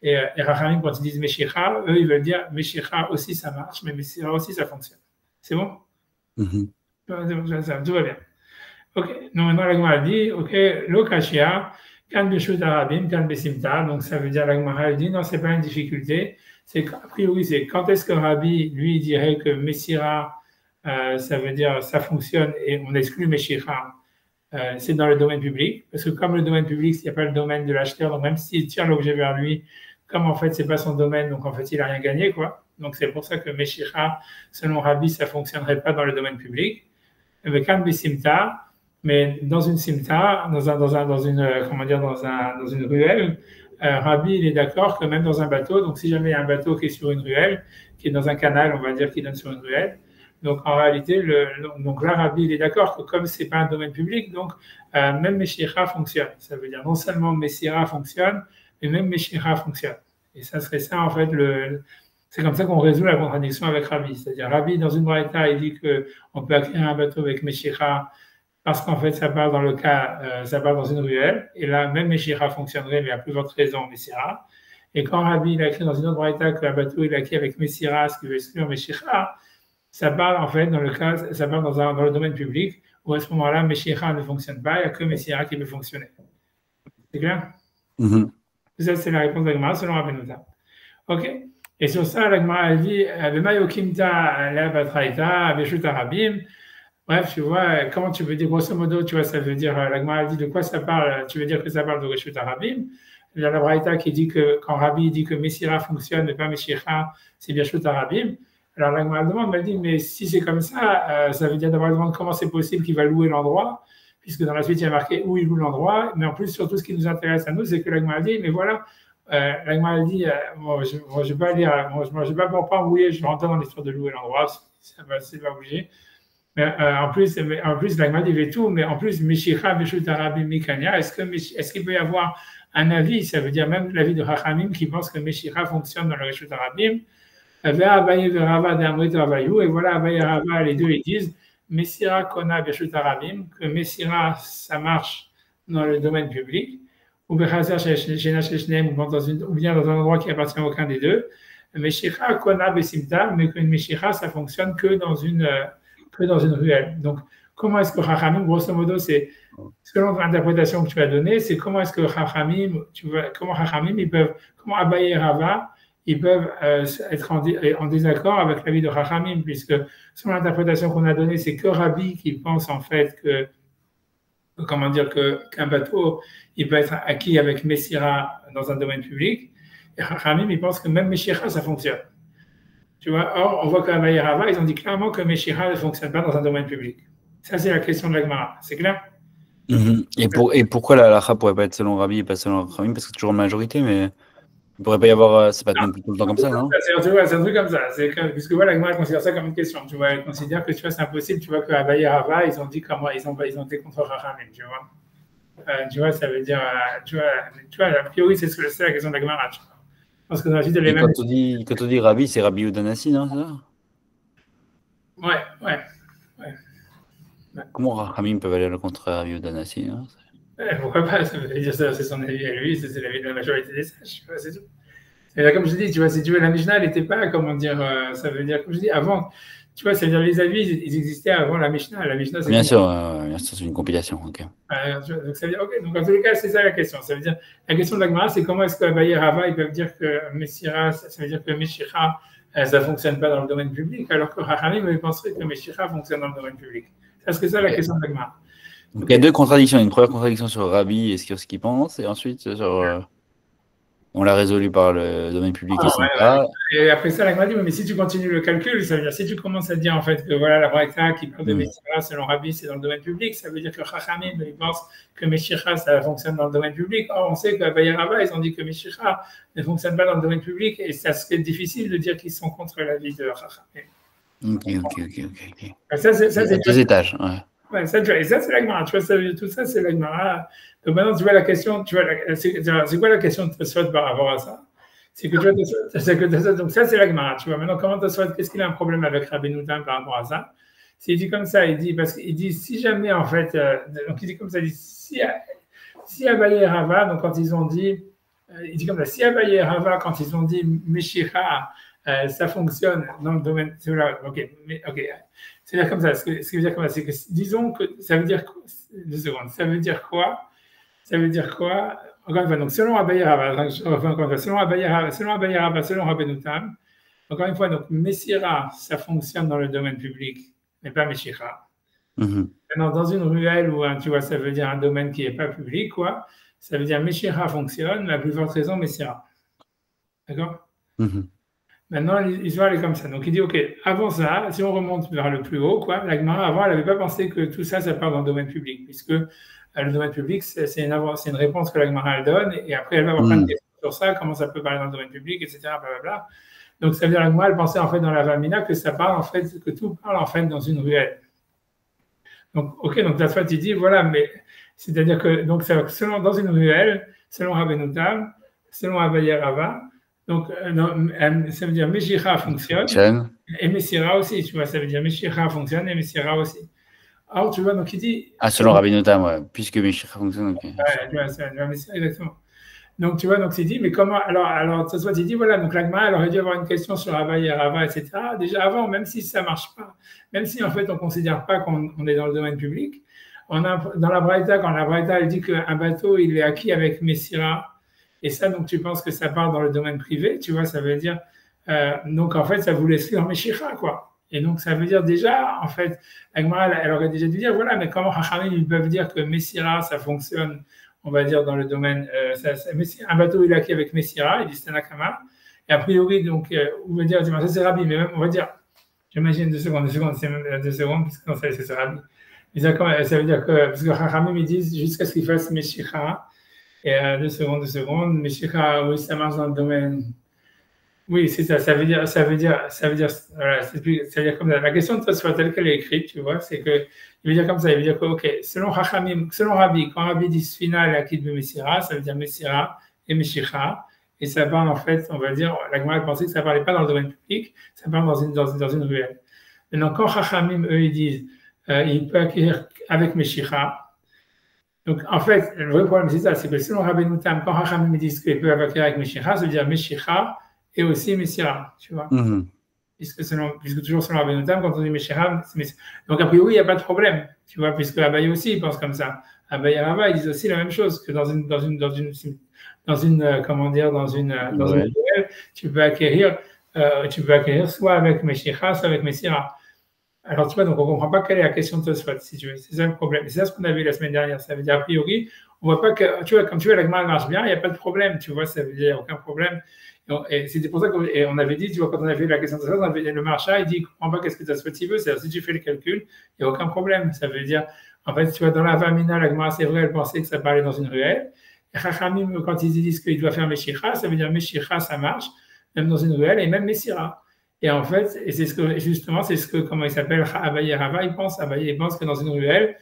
S2: et Chachamim quand ils disent Meshicha, eux ils veulent dire Meshicha aussi ça marche, mais Messira aussi ça fonctionne. C'est bon? Tout va bien. Ok, donc maintenant la Gemara dit, ok, l'okashia, kan beshut arabim, kan besimta, donc ça veut dire la Gemara dit, non, c'est pas une difficulté, c'est a priori, c'est quand est-ce que Rabbi, lui, dirait que Messira, ça veut dire ça fonctionne et on exclut Meshicha, c'est dans le domaine public, parce que comme le domaine public, il n'y a pas le domaine de l'acheteur, donc même s'il tire l'objet vers lui, comme en fait, c'est pas son domaine, donc en fait, il n'a rien gagné, quoi. Donc c'est pour ça que Meshicha, selon Rabbi, ça fonctionnerait pas dans le domaine public. Avec kan besimta, mais dans une simta, dans une ruelle, Rabbi il est d'accord que même dans un bateau, donc si jamais il y a un bateau qui est sur une ruelle, qui est dans un canal, on va dire, qui donne sur une ruelle, donc en réalité, donc là Rabbi il est d'accord que comme c'est pas un domaine public, donc même Meshicha fonctionne. Ça veut dire non seulement Messira fonctionne, mais même Meshicha fonctionne. Et ça serait ça en fait c'est comme ça qu'on résout la contradiction avec Rabbi. C'est-à-dire Rabbi dans une braïta il dit que on peut acquérir un bateau avec Meshicha parce qu'en fait, ça part dans le cas, ça part dans une ruelle, et là, même Meshicha fonctionnerait, mais à plus forte raison, Messira. Et quand Rabbi il a écrit dans une autre braïta que le bateau il a acquis avec Messira, ce qui veut exclure Meshicha, ça part en fait dans le cas, ça part dans le domaine public, où à ce moment-là, Meshicha ne fonctionne pas, il n'y a que Messira qui peut fonctionner. C'est clair? Ça, c'est la réponse de la Gemara selon Rabbi Nota. Ok? Et sur ça, la Gemara a dit, B'mayokimta la batraïta, Beshut Arabim. Bref, tu vois, comment tu veux dire, grosso modo, tu vois, ça veut dire, la Gemara dit de quoi ça parle, tu veux dire que ça parle de Reshut Arabim. Il y a la Braïta qui dit que, quand Rabbi dit que Messira fonctionne, mais pas Meshicha, c'est bien Reshut Arabim. Alors la Gemara demande, elle dit, mais si c'est comme ça, ça veut dire d'abord demander comment c'est possible qu'il va louer l'endroit, puisque dans la suite, il y a marqué où il loue l'endroit, mais en plus, surtout, ce qui nous intéresse à nous, c'est que la Gemara dit, mais voilà, la Gemara dit, je ne vais pas lire, je ne vais pas pour pas embrouiller, je vais rentrer dans l'histoire de louer l'endroit, c'est pas obligé. Mais en plus, la Gemara dit tout, mais en plus, Meshicha, Beshut Arabim, Mikanya, est-ce qu'il peut y avoir un avis, ça veut dire même l'avis de Chachamim qui pense que Meshicha fonctionne dans le Reshut Arabim, et voilà, Abaye et Rava, les deux, ils disent, Messira Kona Beshut Arabim, que Messira, ça marche dans le domaine public, ou bien dans un endroit qui appartient à aucun des deux, Meshicha Kona Besimta, mais que Meshicha, ça fonctionne que dans une ruelle. Donc, comment est-ce que Chachamim, grosso modo, c'est selon l'interprétation que tu as donnée, c'est comment est-ce que Chachamim, comment Abaye et Rava, ils peuvent être en désaccord avec l'avis de Chachamim, puisque selon l'interprétation qu'on a donnée, c'est que Rabbi qui pense en fait qu'un bateau, il peut être acquis avec Messira dans un domaine public, et Chachamim, il pense que même Meshicha, ça fonctionne. Tu vois, or, on voit qu'Abaye et Rava, ils ont dit clairement que Meshicha ne fonctionne pas dans un domaine public. Ça, c'est la question de la Gemara. C'est clair?
S1: Et pourquoi la halakha ne pourrait pas être selon Rabbi et pas selon Chachamim? Parce que c'est toujours en majorité, mais il ne pourrait pas y avoir. C'est pas non plus tout le temps comme ça, non?
S2: C'est un truc comme ça. Puisque voilà, la Gemara considère ça comme une question. Tu vois, elle considère que tu vois, c'est impossible. Tu vois qu'Abaye et Rava, ils ont dit comment ils ont été contre Chachamim. Tu vois, ça veut dire. Tu vois, a priori, c'est la question de la Gemara. Parce que dans la suite,
S1: et quand on dit Rabbi, c'est Rabbi Udanassi, non?
S2: Ouais.
S1: Comment Chachamim peuvent aller contre Rabbi Udanassi, non?
S2: Pourquoi pas? Ça veut dire ça, c'est son avis à lui, c'est l'avis de la majorité des sages. C'est tout. Et là, comme je dis, tu vois, si tu veux, la Mishnah, elle n'était pas, comment dire, ça veut dire, comme je dis, avant, tu vois, ça veut dire les avis, ils existaient avant la Mishnah. La Mishnah, c'est
S1: bien sûr, c'est une compilation. Ok.
S2: Donc, ça veut dire, ok, donc en tous les cas, c'est ça la question. Ça veut dire, la question de la Gemara, c'est comment est-ce que Abaye et Rava, ils peuvent dire que Messira, ça veut dire que Meshicha, ça ne fonctionne pas dans le domaine public, alors que Chachamim, ils penseraient que Meshicha fonctionne dans le domaine public. Est-ce que c'est ça la question de la Gemara?
S1: Donc, il y a deux contradictions. Une première contradiction sur Rabbi et ce qu'il pense, et ensuite sur. On l'a résolu par le domaine public
S2: et après ça, la Gemara dit, mais si tu continues le calcul, ça veut dire, si tu commences à dire en fait que voilà, la Braïta qui parle de Messira selon Rabbi, c'est dans le domaine public, ça veut dire que Chachamim, ils pensent que Meshicha, ça fonctionne dans le domaine public. Or, on sait qu'Abaye et Rava, ils ont dit que Meshicha ne fonctionne pas dans le domaine public, et ça serait difficile de dire qu'ils sont contre l'avis de Chachamim.
S1: Ok.
S2: Ça, c'est
S1: deux étages, ouais.
S2: Ouais, ça, et ça, c'est la Gemara. Tu vois, tout ça, c'est la Gemara. Donc maintenant, tu vois la question, c'est quoi la question de Tosfot par rapport à ça? C'est que tu vois, donc ça c'est la Gemara, tu vois. Maintenant, comment Tosfot, qu'est-ce qu'il a un problème avec Rabbeinu Tam par rapport à ça? Il dit comme ça, il dit, parce qu'il dit, si jamais en fait, donc il dit comme ça, il dit, si Abaye et Rava, donc quand ils ont dit, il dit comme ça, si Abaye et Rava, quand ils ont dit Meshicha, ça fonctionne dans le domaine, ok, c'est-à-dire comme ça, ce qui veut dire comme ça, c'est que disons que ça veut dire, 2 secondes, ça veut dire quoi? Ça veut dire quoi? Encore une fois, donc selon Abaye et Rava, selon Abaye et Rava, selon Rabbeinu Tam, encore une fois, donc Messira, ça fonctionne dans le domaine public, mais pas Meshicha. Maintenant, dans une ruelle où, tu vois, ça veut dire un domaine qui n'est pas public, quoi, ça veut dire Meshicha fonctionne, la plus forte raison, Messira. D'accord? Maintenant, l'histoire elle est comme ça. Donc, il dit, OK, avant ça, si on remonte vers le plus haut, quoi, la Gemara, avant, elle n'avait pas pensé que tout ça, ça part dans le domaine public, puisque le domaine public, c'est une réponse que la Gemara, elle donne, et après, elle va avoir plein de questions sur ça, comment ça peut parler dans le domaine public, etc., blablabla. Donc, ça veut dire que la Gemara, elle pensait, en fait, dans la Vamina, que ça parle, en fait, que tout parle, en fait, dans une ruelle. Donc, OK, donc la fois, il dit, voilà, mais c'est-à-dire que, donc, dans une ruelle, selon Rabbeinu Tam, selon Abaye et Rava, donc, ça veut dire Meshicha fonctionne, et Messira aussi, tu vois, ça veut dire Meshicha fonctionne et Messira aussi. Alors, tu vois, donc il dit.
S1: Ah, selon Rabbeinu Tam, ouais, puisque Meshicha fonctionne, ok.
S2: Ouais, tu vois, c'est Messira, exactement. Donc, tu vois, donc il dit, mais comment. Alors, ça soit, il dit, voilà, donc l'Agma, elle aurait dû avoir une question sur Abaye et Rava, etc. Déjà avant, même si ça ne marche pas, même si en fait, on ne considère pas qu'on est dans le domaine public, on a, dans la Braïta, quand la Braïta, elle dit qu'un bateau, il est acquis avec Messira. Et ça, donc, tu penses que ça part dans le domaine privé, tu vois, ça veut dire. Donc, en fait, ça voulait exclure Meshicha, quoi. Et donc, ça veut dire déjà, en fait, Agma, elle aurait déjà dû dire, voilà, mais comment Hachamim, ils peuvent dire que Messira, ça fonctionne, on va dire, dans le domaine. Un bateau, il est acquis avec Messira, il dit Stanakama. Et a priori, donc, on va dire, ça c'est Rabbi, mais même, on va dire, j'imagine 2 secondes, c'est même 2 secondes, parce que non, ça c'est Rabbi. Mais ça veut dire que, parce que Hachamim, ils disent jusqu'à ce qu'il fasse Meshicha. Et 2 secondes, Meshicha, oui, ça marche dans le domaine. Oui, c'est ça. Ça veut dire, voilà, ça veut dire comme ça. La question de Tosfot telle qu'elle est écrite, tu vois, c'est que, il veut dire comme ça. Il veut dire que, ok, selon Rabbi, quand Rabbi dit Sfina et Akid Messira, ça veut dire Messira et Meshicha. Et ça parle, en fait, on va dire, la Gemara pensait que ça ne parlait pas dans le domaine public, ça parle dans une ruelle. Maintenant, quand Chachamim, eux, ils disent, il peut acquérir avec Meshicha. Donc, en fait, le vrai problème, c'est ça, c'est que selon Rabbeinu Tam, quand Chachamim disent qu'il peut acquérir avec Meshicha, ça veut dire Meshicha et aussi Messira, tu vois. Puisque toujours selon Rabbeinu Tam, quand on dit Meshicha, c'est Messira. Donc, a priori, il n'y a pas de problème, tu vois, puisque Abaye aussi, il pense comme ça. Abaye et Rava, ils disent aussi la même chose, que dans une ruelle, tu peux acquérir soit avec Meshicha, soit avec Messira. Alors, tu vois, donc on ne comprend pas quelle est la question de Tosfot, si tu veux. C'est ça le problème. C'est ça ce qu'on a vu la semaine dernière. Ça veut dire, a priori, on ne voit pas que, tu vois, comme tu vois, la Gemara marche bien, il n'y a pas de problème, tu vois, ça veut dire, il n'y a aucun problème. Et c'était pour ça qu'on avait dit, tu vois, quand on avait vu la question de Tosfot, le marchand, il dit, il ne comprend pas qu'est-ce que Tosfot il veut. C'est-à-dire, si tu fais le calcul, il n'y a aucun problème. Ça veut dire, en fait, tu vois, dans la Vamina, la Gemara, c'est vrai, elle pensait que ça parlait dans une ruelle. Et Chachamim, quand ils disent qu'il doit faire Meshicha, ça veut dire Meshicha, ça marche, même dans une ruelle, et même Messira. Et en fait, et c'est ce que, comment il s'appelle, Abaye et Rava, il pense que dans une ruelle,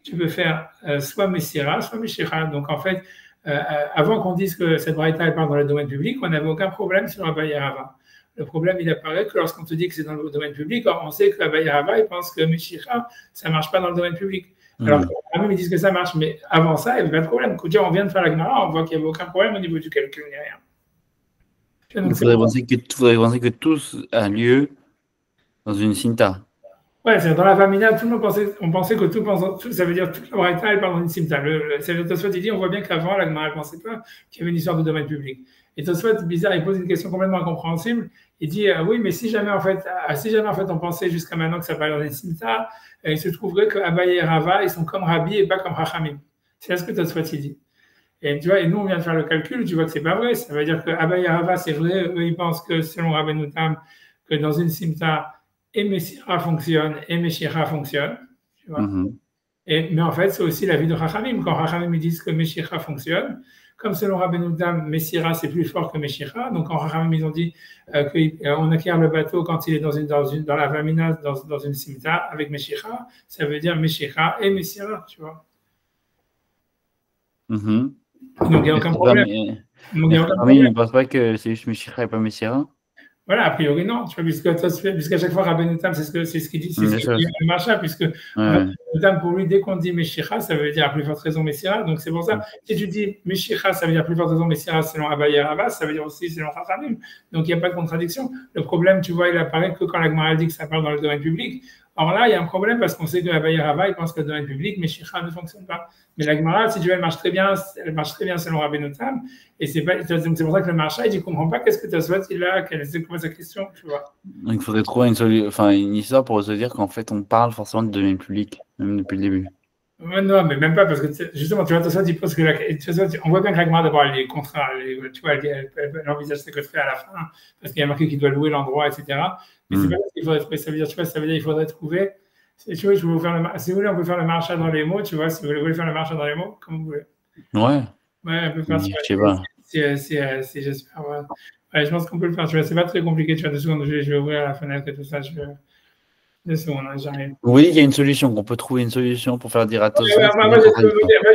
S2: tu peux faire soit Messira, soit Meshicha. Donc en fait, avant qu'on dise que cette braïta elle part dans le domaine public, on n'avait aucun problème sur Abaye et Rava. Le problème, il apparaît que lorsqu'on te dit que c'est dans le domaine public, on sait qu'Abaye et Rava, ils pensent que Meshicha, ça ne marche pas dans le domaine public. Alors, même ils disent que ça marche, mais avant ça, il n'y avait pas de problème. Quand on vient de faire la Gemara, on voit qu'il n'y avait aucun problème au niveau du calcul, ni rien.
S1: Il faudrait penser que tout a lieu dans une simta.
S2: Ouais, c'est dans la Vamina, tout le monde pensait que tout, ça veut dire toute la Braïta, elle parle dans une simta. Tosfot, il dit, on voit bien qu'avant, la Gemara, elle ne pensait pas qu'il y avait une histoire de domaine public. Et Tosfot, bizarre, il pose une question complètement incompréhensible. Il dit, oui, mais si jamais en fait on pensait jusqu'à maintenant que ça parlait dans une simta, il se trouverait que Abaye et Rava, ils sont comme Rabbi et pas comme Chachamim. C'est ce que Tosfot il dit. Et tu vois, et nous on vient de faire le calcul, tu vois que c'est pas vrai. Ça veut dire que Abaye et Rava, c'est vrai, eux ils pensent que selon Rabbeinu Tam, que dans une simta, et Messira fonctionne et Meshicha fonctionne. Tu vois. Mais en fait, c'est aussi l'avis de Chachamim. Quand Chachamim ils disent que Meshicha fonctionne, comme selon Rabbeinu Tam, Messira c'est plus fort que Meshicha. Donc quand Chachamim ils ont dit qu'on acquiert le bateau quand il est dans la Vamina, dans une simta avec Meshicha, ça veut dire Meshicha et Messira, tu vois. Donc, il n'y a aucun problème. Donc, il n'y a aucun
S1: problème. Il ne pense pas que c'est juste Meshira et pas Messira?
S2: Voilà, a priori, non. Tu vois, puisqu'à chaque fois, Rabbeinu Tam, c'est ce qu'il dit, c'est ce qu'il dit le Marcha, puisque Rabbeinu Tam, pour lui, dès qu'on dit Meshira, ça veut dire à plus forte raison Messira. Donc, c'est pour ça, si tu dis Meshira, ça veut dire à plus forte raison Messira selon Abaye et Rava, ça veut dire aussi selon Chachamim. Donc, il n'y a pas de contradiction. Le problème, tu vois, il apparaît que quand la Gemara dit que ça parle dans le domaine public. Or là, il y a un problème parce qu'on sait que Abaye et Rava, ils pensent que le domaine public, Meshira ne fonctionne pas. Mais la Gemara, si tu veux, elle marche très bien selon Rabbeinu Tam. Et c'est pour ça que le Marcha, il ne comprend pas qu'est-ce que tu as souhaité là, c'est quoi sa question, tu vois.
S1: Donc, il faudrait trouver une histoire pour se dire qu'en fait, on parle forcément de domaine public, même depuis le début.
S2: Non, mais même pas, parce que justement, tu vois, il pose que on voit bien que la Gemara, d'abord, elle est contraire, tu vois, elle envisage ses côtés à la fin, parce qu'il y a marqué qu'il doit louer l'endroit, etc. Mais c'est pas ce qu'il faudrait trouver, ça veut dire, tu vois, ça veut dire qu'il faudrait trouver. Tu vois, si vous voulez, on peut faire le Marcha dans les mots, tu vois, si vous voulez faire le Marcha dans les mots, comme vous voulez.
S1: Ouais.
S2: Ouais, on peut faire ça.
S1: Je sais pas.
S2: J'espère. Ouais, je pense qu'on peut le faire. Tu vois, c'est pas très compliqué. Tu vois, 2 secondes, je vais ouvrir la fenêtre et tout ça. 2 secondes, j'arrive.
S1: Oui, il y a une solution, qu'on peut trouver une solution pour faire dire à tous.
S2: Moi,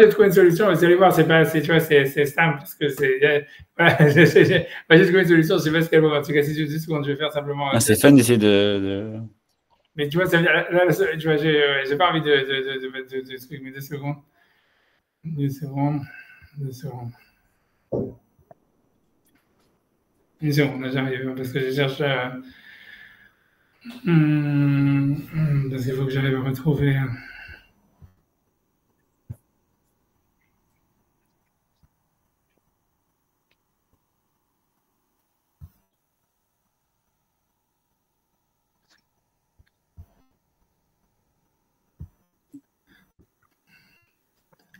S2: j'ai trouvé une solution. Vous allez voir, tu vois, c'est simple parce que c'est. Moi, j'ai trouvé une solution. Je sais pas ce qu'elle vaut. En tout cas, si 2 secondes, je vais faire simplement.
S1: C'est fun d'essayer de.
S2: Mais tu vois, ça veut dire, là, tu vois, j'ai pas envie de trucs, mais 2 secondes. 2 secondes. 2 secondes. Une seconde, j'arrive, parce que je cherche parce qu'il faut que j'arrive à retrouver.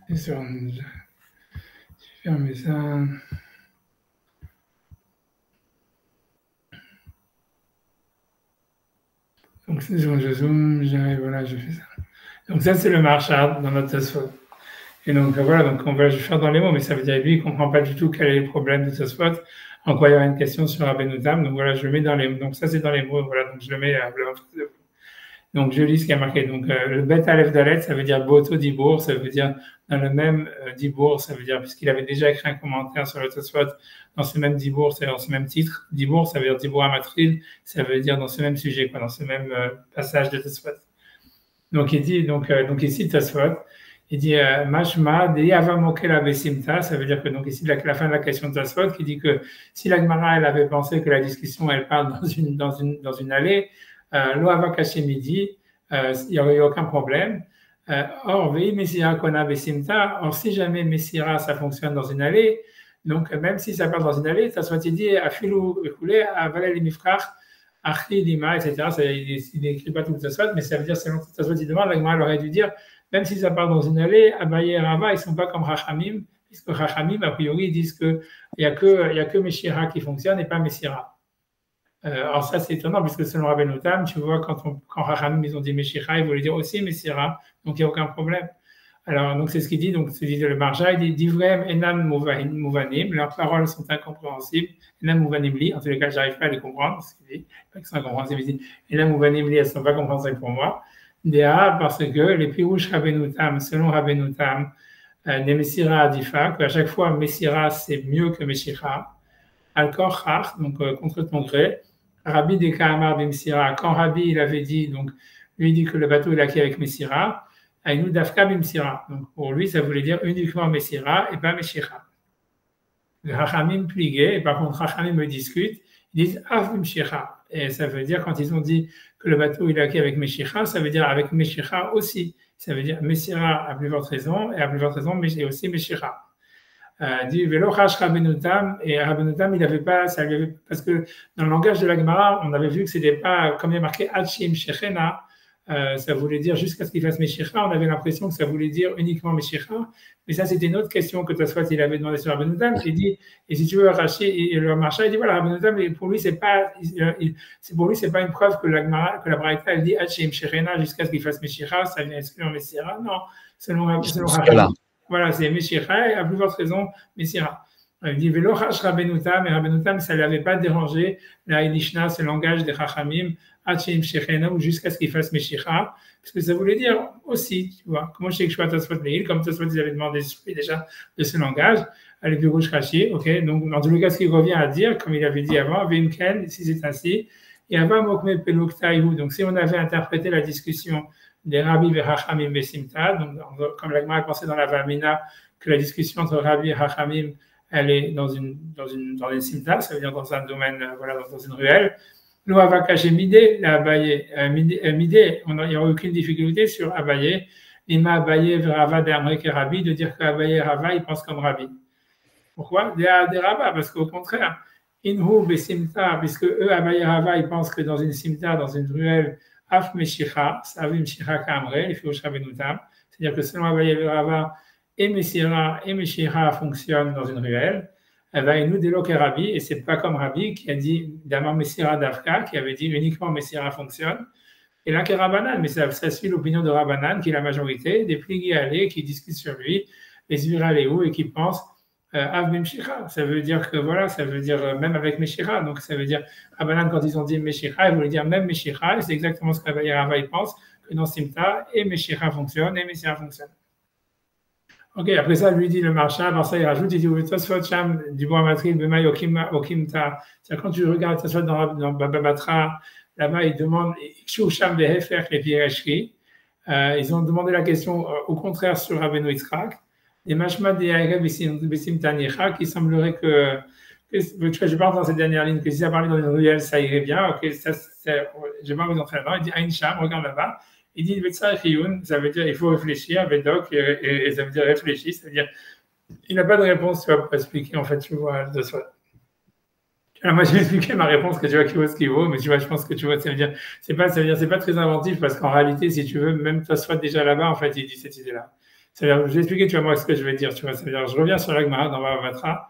S2: Une seconde, je vais fermer ça. Donc, je zoome, j'arrive, voilà, je fais ça. Donc, ça, c'est le Marcha dans notre Tosfot. Et donc, voilà, donc je vais faire dans les mots, mais ça veut dire lui, il ne comprend pas du tout quel est le problème de Tosfot, en quoi il y aura une question sur Rabbeinu Tam. Donc, voilà, je le mets dans les mots. Donc, ça, c'est dans les mots, voilà, donc je le mets Donc, je lis ce qui est marqué. Donc, le Bet Aleph Dalet, ça veut dire Boto Dibour, ça veut dire dans le même Dibour, ça veut dire, puisqu'il avait déjà écrit un commentaire sur le Tosfot, dans ce même Dibour, c'est dans ce même titre. Dibour, ça veut dire Dibour Amatril, ça veut dire dans ce même sujet, quoi, dans ce même passage de Tosfot. Donc, il dit, donc ici, Tosfot, il dit Mashma de Avamokel Abesimta, ça veut dire que donc ici la fin de la question de Tosfot qui dit que si la Gemara elle avait pensé que la discussion elle parle dans une allée, lo avakaché midi, il n'y aurait eu aucun problème. Or vei Messira Kona Besimta, or si jamais Messira ça fonctionne dans une allée, donc même si ça parle dans une allée, ça soit dit Afilou Ekoulé, Avalel Mifrach, Achi Lima, etc. Il n'écrit pas tout le Tosfot, mais ça veut dire selon tout le Tosfot, il demande, la Gemara aurait dû dire même si ça part dans une allée, Abaye et Rava, ils ne sont pas comme Chachamim, puisque Chachamim, a priori, ils disent qu'il n'y a que Meshira qui fonctionne et pas Messira. Alors ça, c'est étonnant, puisque selon Rabbeinu Tam, tu vois, quand Chachamim, ils ont dit Meshira, ils voulaient dire aussi Messira, donc il n'y a aucun problème. Alors, donc c'est ce qu'il dit, donc c'est le Marja, il dit Divrem enam mouvanim, leurs paroles sont incompréhensibles, enam mouvanim li, en tous les cas, je n'arrive pas à les comprendre, ce qu'il dit, pas qu'ils sont incompréhensibles, il dit enam mouvanim li, elles ne sont pas compréhensibles pour moi. Déa, parce que les pirouches Rabbeinu Tam, selon Rabbeinu Tam, des Messira Adifa, qu'à chaque fois Messira c'est mieux que Meshira, Al-Kor Chach, donc contre ton gré, Rabbi de Kahamar Bimsira, quand Rabbi il avait dit, donc lui il dit que le bateau il a acquis avec Messira, Aïnou Dafka Bimsira, donc pour lui ça voulait dire uniquement Messira et pas Meshira. Le Hachamim pliguait, et par contre Hachamim me discute, ils disent Av Bimshira, et ça veut dire quand ils ont dit que le bateau il est acquis avec Meshira, ça veut dire avec Meshira aussi. Ça veut dire Messira à plus forte raison, et à plus forte raison, mais aussi Meshira. Dit Velochash Rabbeinu Tam, et Rabbeinu Tam, il n'avait pas, parce que dans le langage de la Gemara, on avait vu que c'était pas, comme il est marqué Hachim Shechena, ça voulait dire jusqu'à ce qu'il fasse Meshira, on avait l'impression que ça voulait dire uniquement Meshira, mais ça c'était une autre question que Tosfot il avait demandé sur Rabbeinu Tam, il dit, et si tu veux Rashi, le Marcha, il dit voilà, Rabbeinu Tam, pour lui c'est pas une preuve que la Braïta elle dit Hachim Shechena jusqu'à ce qu'il fasse Meshira, ça vient exclure Meshira, non, selon voilà, c'est Meshira et à plus forte raison Messira. Il dit Velochash Rabbeinu Tam, et Rabbeinu Tam, ça ne l'avait pas dérangé. La Ilishna, c'est le langage des Chachamim, jusqu'à ce qu'il fasse Meshicha, parce que ça voulait dire aussi, tu vois, comment je sais que je suis à Tosfot Meir, comme Tosfot ils avaient demandé déjà de ce langage, avec du rouge Rashi, ok, donc dans tout le cas, ce qu'il revient à dire, comme il avait dit avant, Vimken, si c'est ainsi, et avant Mokme Peluktaïhu, donc si on avait interprété la discussion des Rabbi et Hachamim Besimta, donc comme la Gemara pensait dans la Vamina, que la discussion entre Rabbi et Hachamim, elle est dans une simta, ça veut dire dans un domaine, voilà, dans une ruelle. Nous, Avakash et Midé, Midé, il n'y a aucune difficulté sur Abaye. Ima Abaye Rava d'Amrek et Rabbi, de dire qu'Abaye et Rava, ils pensent comme Rabbi. Pourquoi? Des Rabba, parce qu'au contraire, Inhu Besimta, puisque eux, Abaye et Rava, ils pensent que dans une simta, dans une ruelle, Af Meshicha, Savim Shicha Kamre, il fait au Shabenutam, c'est-à-dire que selon Abaye et Rava, et Meshicha fonctionnent dans une ruelle, elle va nous déloquer Rabbi, et c'est pas comme Rabbi qui a dit d'Amar Messira d'Afka, qui avait dit uniquement Messira fonctionne, et là que Rabbanan, mais ça suit l'opinion de Rabbanan, qui est la majorité, des Pligui Alé qui discutent sur lui, les Zviraléou, et qui pensent Av Meshicha, ça veut dire que voilà, ça veut dire même avec Meshicha, donc ça veut dire Rabbanan quand ils ont dit Meshicha, ils voulaient dire même Meshicha, et c'est exactement ce qu'Abaye Rava pense, que dans Simta, et Meshicha fonctionne, et Messira fonctionne. Ok, après ça, lui dit le marchand, après ça, il rajoute, il dit, Tosfot Sham, du bon matril, Bema Okimta. C'est-à-dire, quand tu regardes Tosfot dans Baba Batra, là-bas, il demande, Ikshu Sham Behefer, les Pireshki. Ils ont demandé la question au contraire sur Rabbeinu Yitzhak. Et Mashma de Yaakov Besim Tanicha, qui semblerait que je parle dans cette dernière ligne, que si ça parlait dans une ruelle, ça irait bien. Ok, ça, je vais pas vous entrer là-dedans. Il dit Ain Sham, regarde là-bas. Il dit ça veut dire il faut réfléchir, Vedok, et ça veut dire réfléchir, ça veut dire il n'a pas de réponse, tu vas pas expliquer en fait, tu vois, de soi. Alors moi j'ai expliqué ma réponse que tu vois qui vaut ce qu'il vaut, mais tu vois, je pense que tu vois, ça veut dire c'est pas très inventif parce qu'en réalité, si tu veux, même toi soit déjà là-bas, en fait, il dit cette idée-là. Ça veut dire, je vais expliquer, tu vois, moi ce que je vais dire, tu vois, ça veut dire, je reviens sur la Gemara dans Bavatra,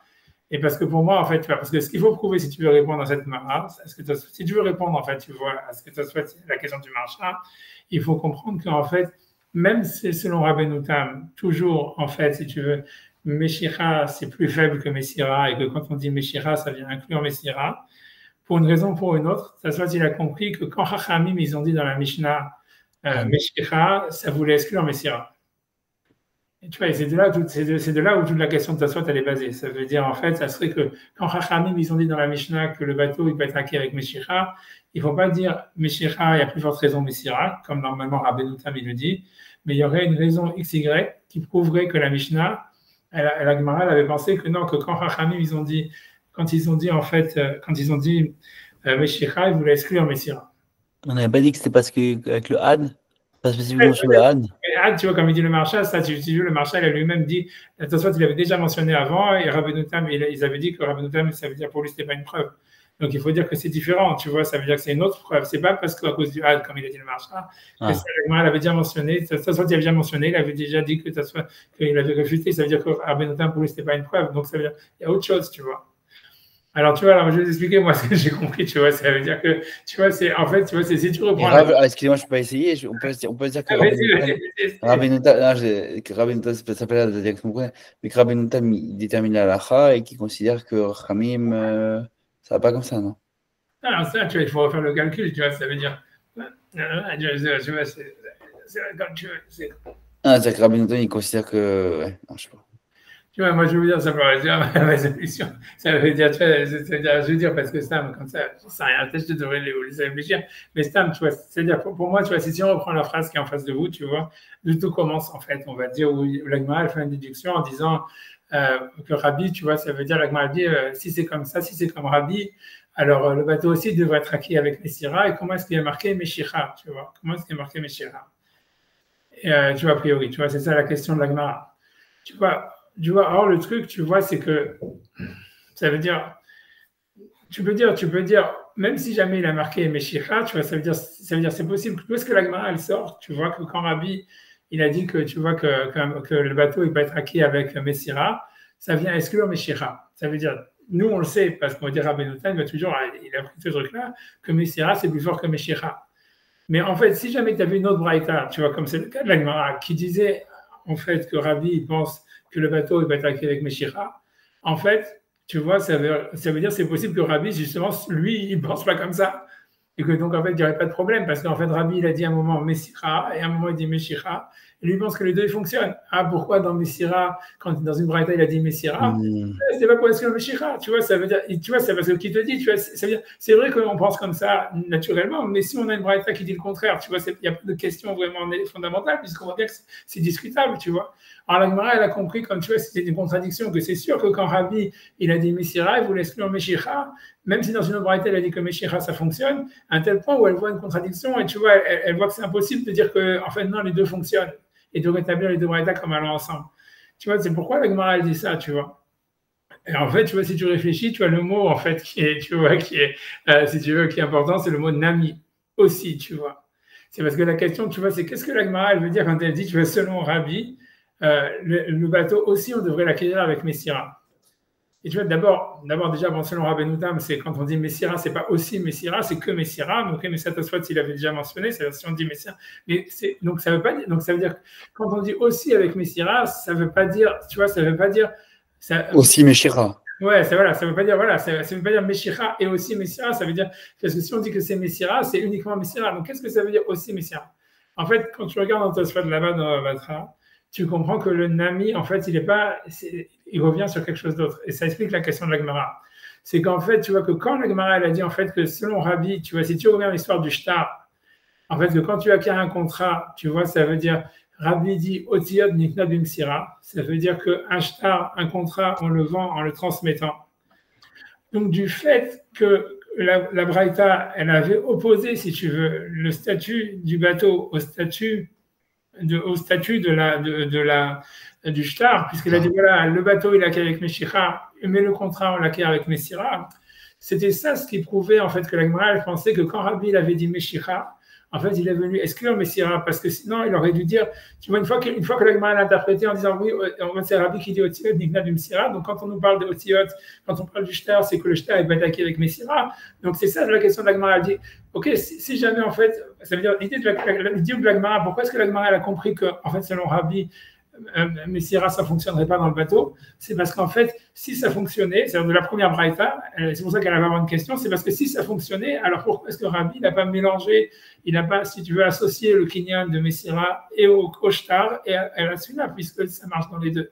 S2: et parce que pour moi, en fait, tu vois, parce que ce qu'il faut prouver si tu veux répondre à cette Gemara, si tu veux répondre, en fait, tu vois, à ce que tu soit la question du marchand, il faut comprendre qu'en fait, même si selon Rabbeinu Tam, toujours, en fait, si tu veux, Meshicha, c'est plus faible que Messira, et que quand on dit Meshicha, ça vient inclure Messira, pour une raison ou pour une autre, ça soit il a compris que quand Chachamim, ils ont dit dans la Mishnah, Meshicha, ça voulait exclure Messira. Et tu vois, c'est de là où toute la question de Tosfot elle est basée. Ça veut dire, en fait, ça serait que quand Chachamim, ils ont dit dans la Mishnah que le bateau, il peut être acquis avec Meshicha, il ne faut pas dire Meshicha, il y a plus forte raison Messira, comme normalement Rabbeinu Tam, il le dit, mais il y aurait une raison XY qui prouverait que la Mishnah, la Gemara, elle avait pensé que non, que quand Chachamim, quand ils ont dit Meshicha, ils voulaient exclure Messira.
S1: On n'avait pas dit que c'était parce qu'avec le Had, pas spécifiquement sur le Had.
S2: Had, tu vois, comme il dit le Marshal, ça, tu vois, le Marshal, il a lui-même dit, de toute façon, il avait déjà mentionné avant, et Rabbeinu Tam, ils avaient dit que Rabbeinu Tam, ça veut dire pour lui, c'était pas une preuve. Donc il faut dire que c'est différent, tu vois, ça veut dire que c'est une autre preuve. C'est pas parce qu'à cause du Had, comme il a dit le Marshal, que ça, il avait déjà mentionné, de toute façon, il avait déjà mentionné, il avait déjà dit qu'il avait refusé, ça veut dire que Rabbeinu Tam, pour lui, c'était pas une preuve. Donc ça veut dire, il y a autre chose, tu vois. Alors, tu vois, alors, je vais t'expliquer, moi, ce que j'ai compris, tu vois, ça veut dire que, tu vois, c'est, en fait, tu vois, c'est si tu reprends...
S1: Excusez-moi, je ne peux pas essayer, on peut dire que Rabbeinu Tam, ça s'appelle la direction, mais que Rabbeinu Tam, il détermine la halakha et qui considère que Khamim, ça va pas comme ça, non?
S2: Alors ça, tu vois, il faut refaire le calcul, tu vois, ça veut dire... Tu vois, c'est comme tu veux.
S1: C'est-à-dire que Rabbeinu Tam, il considère que... Ouais, non, je sais pas.
S2: Tu vois, moi, je veux dire, ça veut dire ma solution. Ça veut dire, tu vois, je veux dire, parce que Stam, comme ça, je ne sais rien, peut-être que je devrais les réfléchir. Mais Stam, tu vois, c'est-à-dire, pour moi, tu vois, si on reprend la phrase qui est en face de vous, tu vois, de tout commence, en fait, on va dire, où l'Agma, elle fait une déduction en disant que Rabbi, tu vois, ça veut dire, l'Agma dit, si c'est comme ça, si c'est comme Rabbi, alors le bateau aussi devrait être acquis avec Messira. Et comment est-ce qu'il est marqué Meshicha, tu vois? Comment est-ce qu'il est marqué Meshicha? Tu vois, a priori, tu vois, c'est ça la question de l'Agma. Tu vois, or le truc, tu vois, c'est que ça veut dire, tu peux dire, même si jamais il a marqué Meshicha, tu vois, ça veut dire, c'est possible. Où est-ce que la Gemara, elle sort? Tu vois que quand Rabbi, il a dit que, tu vois, que le bateau, il peut être acquis avec Messira, ça vient exclure Meshicha. Ça veut dire, nous, on le sait, parce qu'on va dire Rabbeinu Tam, il a pris ce truc-là, que Messira, c'est plus fort que Meshicha. Mais en fait, si jamais tu avais une autre braïta, tu vois, comme c'est le cas de la Gemara, qui disait, en fait, que Rabbi, il pense que le bateau il va être acquis avec Meshicha, en fait, tu vois, ça veut dire c'est possible que Rabbi, justement, lui, il ne pense pas comme ça. Et que donc, en fait, il n'y aurait pas de problème parce qu'en fait, Rabbi, il a dit à un moment Messira et à un moment, il dit Meshicha. Et lui, il pense que les deux, ils fonctionnent. Ah, pourquoi dans Messira, quand dans une braïta, il a dit Messira, c'est pas pour exclure Meshicha. Tu vois, ça veut dire, tu vois, c'est parce que qui te dit, tu vois, ça veut dire, c'est vrai qu'on pense comme ça naturellement, mais si on a une braïta qui dit le contraire, tu vois, il n'y a pas de question vraiment fondamentale puisqu'on voit bien que c'est discutable, tu vois. Alors, la Gemara, elle a compris, comme tu vois, c'était une contradiction, que c'est sûr que quand Rabbi, il a dit Messira, il voulait exclure Meshicha, même si dans une autre braïta, elle a dit que Meshicha, ça fonctionne, à un tel point où elle voit une contradiction et tu vois, elle voit que c'est impossible de dire que, en fait, non, les deux fonctionnent et de rétablir les deux braïtas comme allant ensemble. Tu vois, c'est pourquoi la Gemara, elle dit ça, tu vois. Et en fait, tu vois, si tu réfléchis, tu vois le mot, en fait, qui est, tu vois, qui est, si tu veux, qui est important, c'est le mot nami aussi, tu vois. C'est parce que la question, tu vois, c'est qu'est-ce que la Gemara, elle veut dire quand elle dit, tu vois, selon Rabbi, le bateau aussi, on devrait l'acquérir avec Messira. Et tu vois, d'abord déjà, bon, selon Rabbeinu Tam, c'est quand on dit Messira, c'est pas aussi Messira, c'est que Messira. Donc, mais ça, Tosfot, il avait déjà mentionné, c'est si on dit Messira. Mais donc, ça veut pas dire, donc, ça veut dire que quand on dit aussi avec Messira, ça veut pas dire, tu vois, ça veut pas dire. Ça,
S1: aussi Meshira.
S2: Ouais, voilà, ça veut pas dire, voilà, ça veut pas dire Meshira et aussi Messira, ça veut dire, parce que si on dit que c'est Messira, c'est uniquement Messira. Donc, qu'est-ce que ça veut dire aussi Messira? En fait, quand tu regardes dans Tosfot là-bas dans Batra, tu comprends que le Nami, en fait, il revient sur quelque chose d'autre. Et ça explique la question de la Gemara. C'est qu'en fait, tu vois que quand la Gemara, elle a dit en fait que selon Rabbi, tu vois, si tu reviens à l'histoire du shtar, en fait, que quand tu acquiers un contrat, tu vois, ça veut dire, Rabbi dit Otiyot Nikna Bimsira, ça veut dire qu'un shtar, un contrat, on le vend en le transmettant. Donc, du fait que la Braïta, elle avait opposé, si tu veux, le statut du bateau au statut du shtar, puisqu'il a dit voilà, le bateau il acquiert avec Meshicha, mais le contrat on l'acquiert avec Messira. C'était ça ce qui prouvait en fait que la Gemara pensait que quand Rabbi il avait dit Meshicha, en fait il est venu exclure Messira parce que sinon il aurait dû dire, tu vois, une fois que la Gemara l'a interprété en disant oui, c'est Rabbi qui dit Otiyot, Nigna du Messira, donc quand on nous parle de Otiyot, quand on parle du shtar, c'est que le shtar est acquis avec Messira. Donc c'est ça la question de la Gemara. Elle dit ok, si jamais en fait, ça veut dire l'idée de la Gemara, pourquoi est-ce que la Gemara elle a compris que en fait selon Rabbi Messira, ça ne fonctionnerait pas dans le bateau, c'est parce qu'en fait, si ça fonctionnait, c'est-à-dire de la première braïta, c'est pour ça qu'elle avait vraiment une question, c'est parce que si ça fonctionnait, alors pourquoi est-ce que Rabbi n'a pas mélangé, il n'a pas, si tu veux, associer le kinyan de Messira et au shtar et à la sfina, puisque ça marche dans les deux.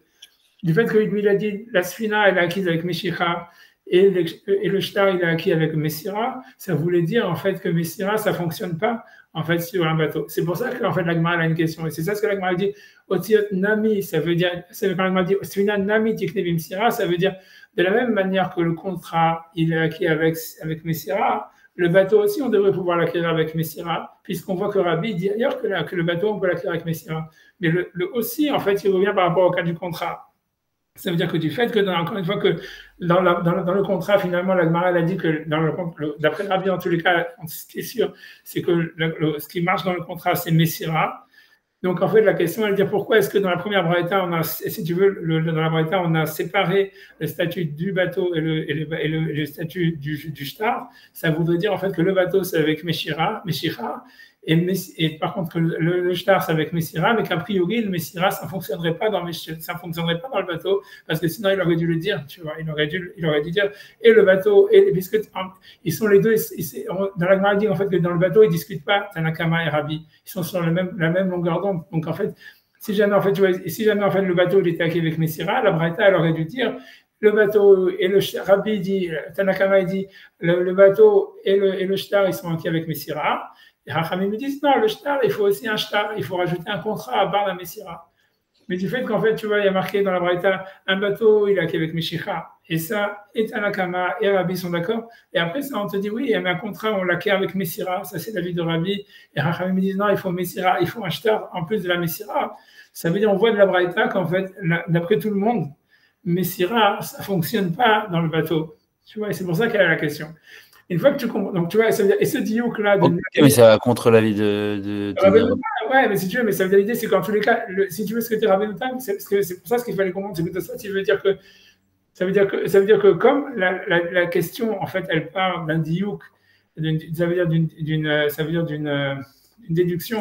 S2: Du fait que lui, il a dit, la sfina, elle est acquise avec Meshicha, et le shtar, il est acquis avec Messira, ça voulait dire en fait que Messira, ça ne fonctionne pas en fait sur un bateau. C'est pour ça qu'en fait la Gemara a une question. Et c'est ça ce que la Gemara dit. Otiyot Nami, ça veut dire, quand la Gemara dit Sfina Nami Tikne Bimsira, ça veut dire de la même manière que le contrat, il est acquis avec Messira, le bateau aussi, on devrait pouvoir l'acquérir avec Messira, puisqu'on voit que Rabbi dit ailleurs que le bateau, on peut l'acquérir avec Messira. Mais le aussi, en fait, il revient par rapport au cas du contrat. Ça veut dire que du fait que, encore une fois, que dans le contrat, finalement, la Gemara a dit que, d'après Rabbi, en tous les cas, ce qui est sûr, c'est que ce qui marche dans le contrat, c'est Messira. Donc, en fait, la question, elle dit pourquoi est-ce que dans la première braïta, si tu veux, dans la braïta, on a séparé le statut du bateau et le statut du shtar. Ça voudrait dire, en fait, que le bateau, c'est avec Meshicha, et par contre, le shtar, c'est avec Messira, mais qu'a priori, le Messira, ça ne fonctionnerait pas dans le bateau, parce que sinon, il aurait dû le dire, tu vois, il aurait dû dire, et le bateau, puisque ils sont les deux, dans la Gemara dit, en fait, que dans le bateau, ils ne discutent pas, Tanakama et Rabbi, ils sont sur la même longueur d'onde. Donc, en fait, si jamais, en fait, le bateau, il était acquis avec Messira, la Braïta, elle aurait dû dire, le bateau et le Rabbi dit, Tanakama, il dit, le bateau et le shtar, ils sont acquis avec Messira. Les Rachamim me disent non, le shtar, il faut aussi un shtar, il faut rajouter un contrat à part la Messira. Mais du fait qu'en fait, tu vois, il y a marqué dans la Braïta, un bateau, il est acquis avec Meshicha. Et ça, et Tanakama et Rabbi sont d'accord. Et après, ça, on te dit oui, il y a un contrat, on l'acquiert avec Messira. Ça, c'est l'avis de Rabbi. Et Rachamim me disent non, il faut Messira, il faut un shtar en plus de la Messira. Ça veut dire, on voit de la Braïta qu'en fait, d'après tout le monde, Messira, ça ne fonctionne pas dans le bateau. Tu vois, et c'est pour ça qu'elle a la question. Une fois que tu comprends, donc tu vois, ça veut dire, et ce diouk-là.
S1: Ok, mais ça va contre l'avis de
S2: ouais, mais si tu veux, mais ça veut dire l'idée, c'est qu'en tous les cas, si tu veux ce que tu es Rabbeinu Tam, c'est pour ça ce qu'il fallait comprendre, c'est que ça, tu veux dire que ça veut dire que comme la question, en fait, elle part d'un diouk, ça veut dire d'une une déduction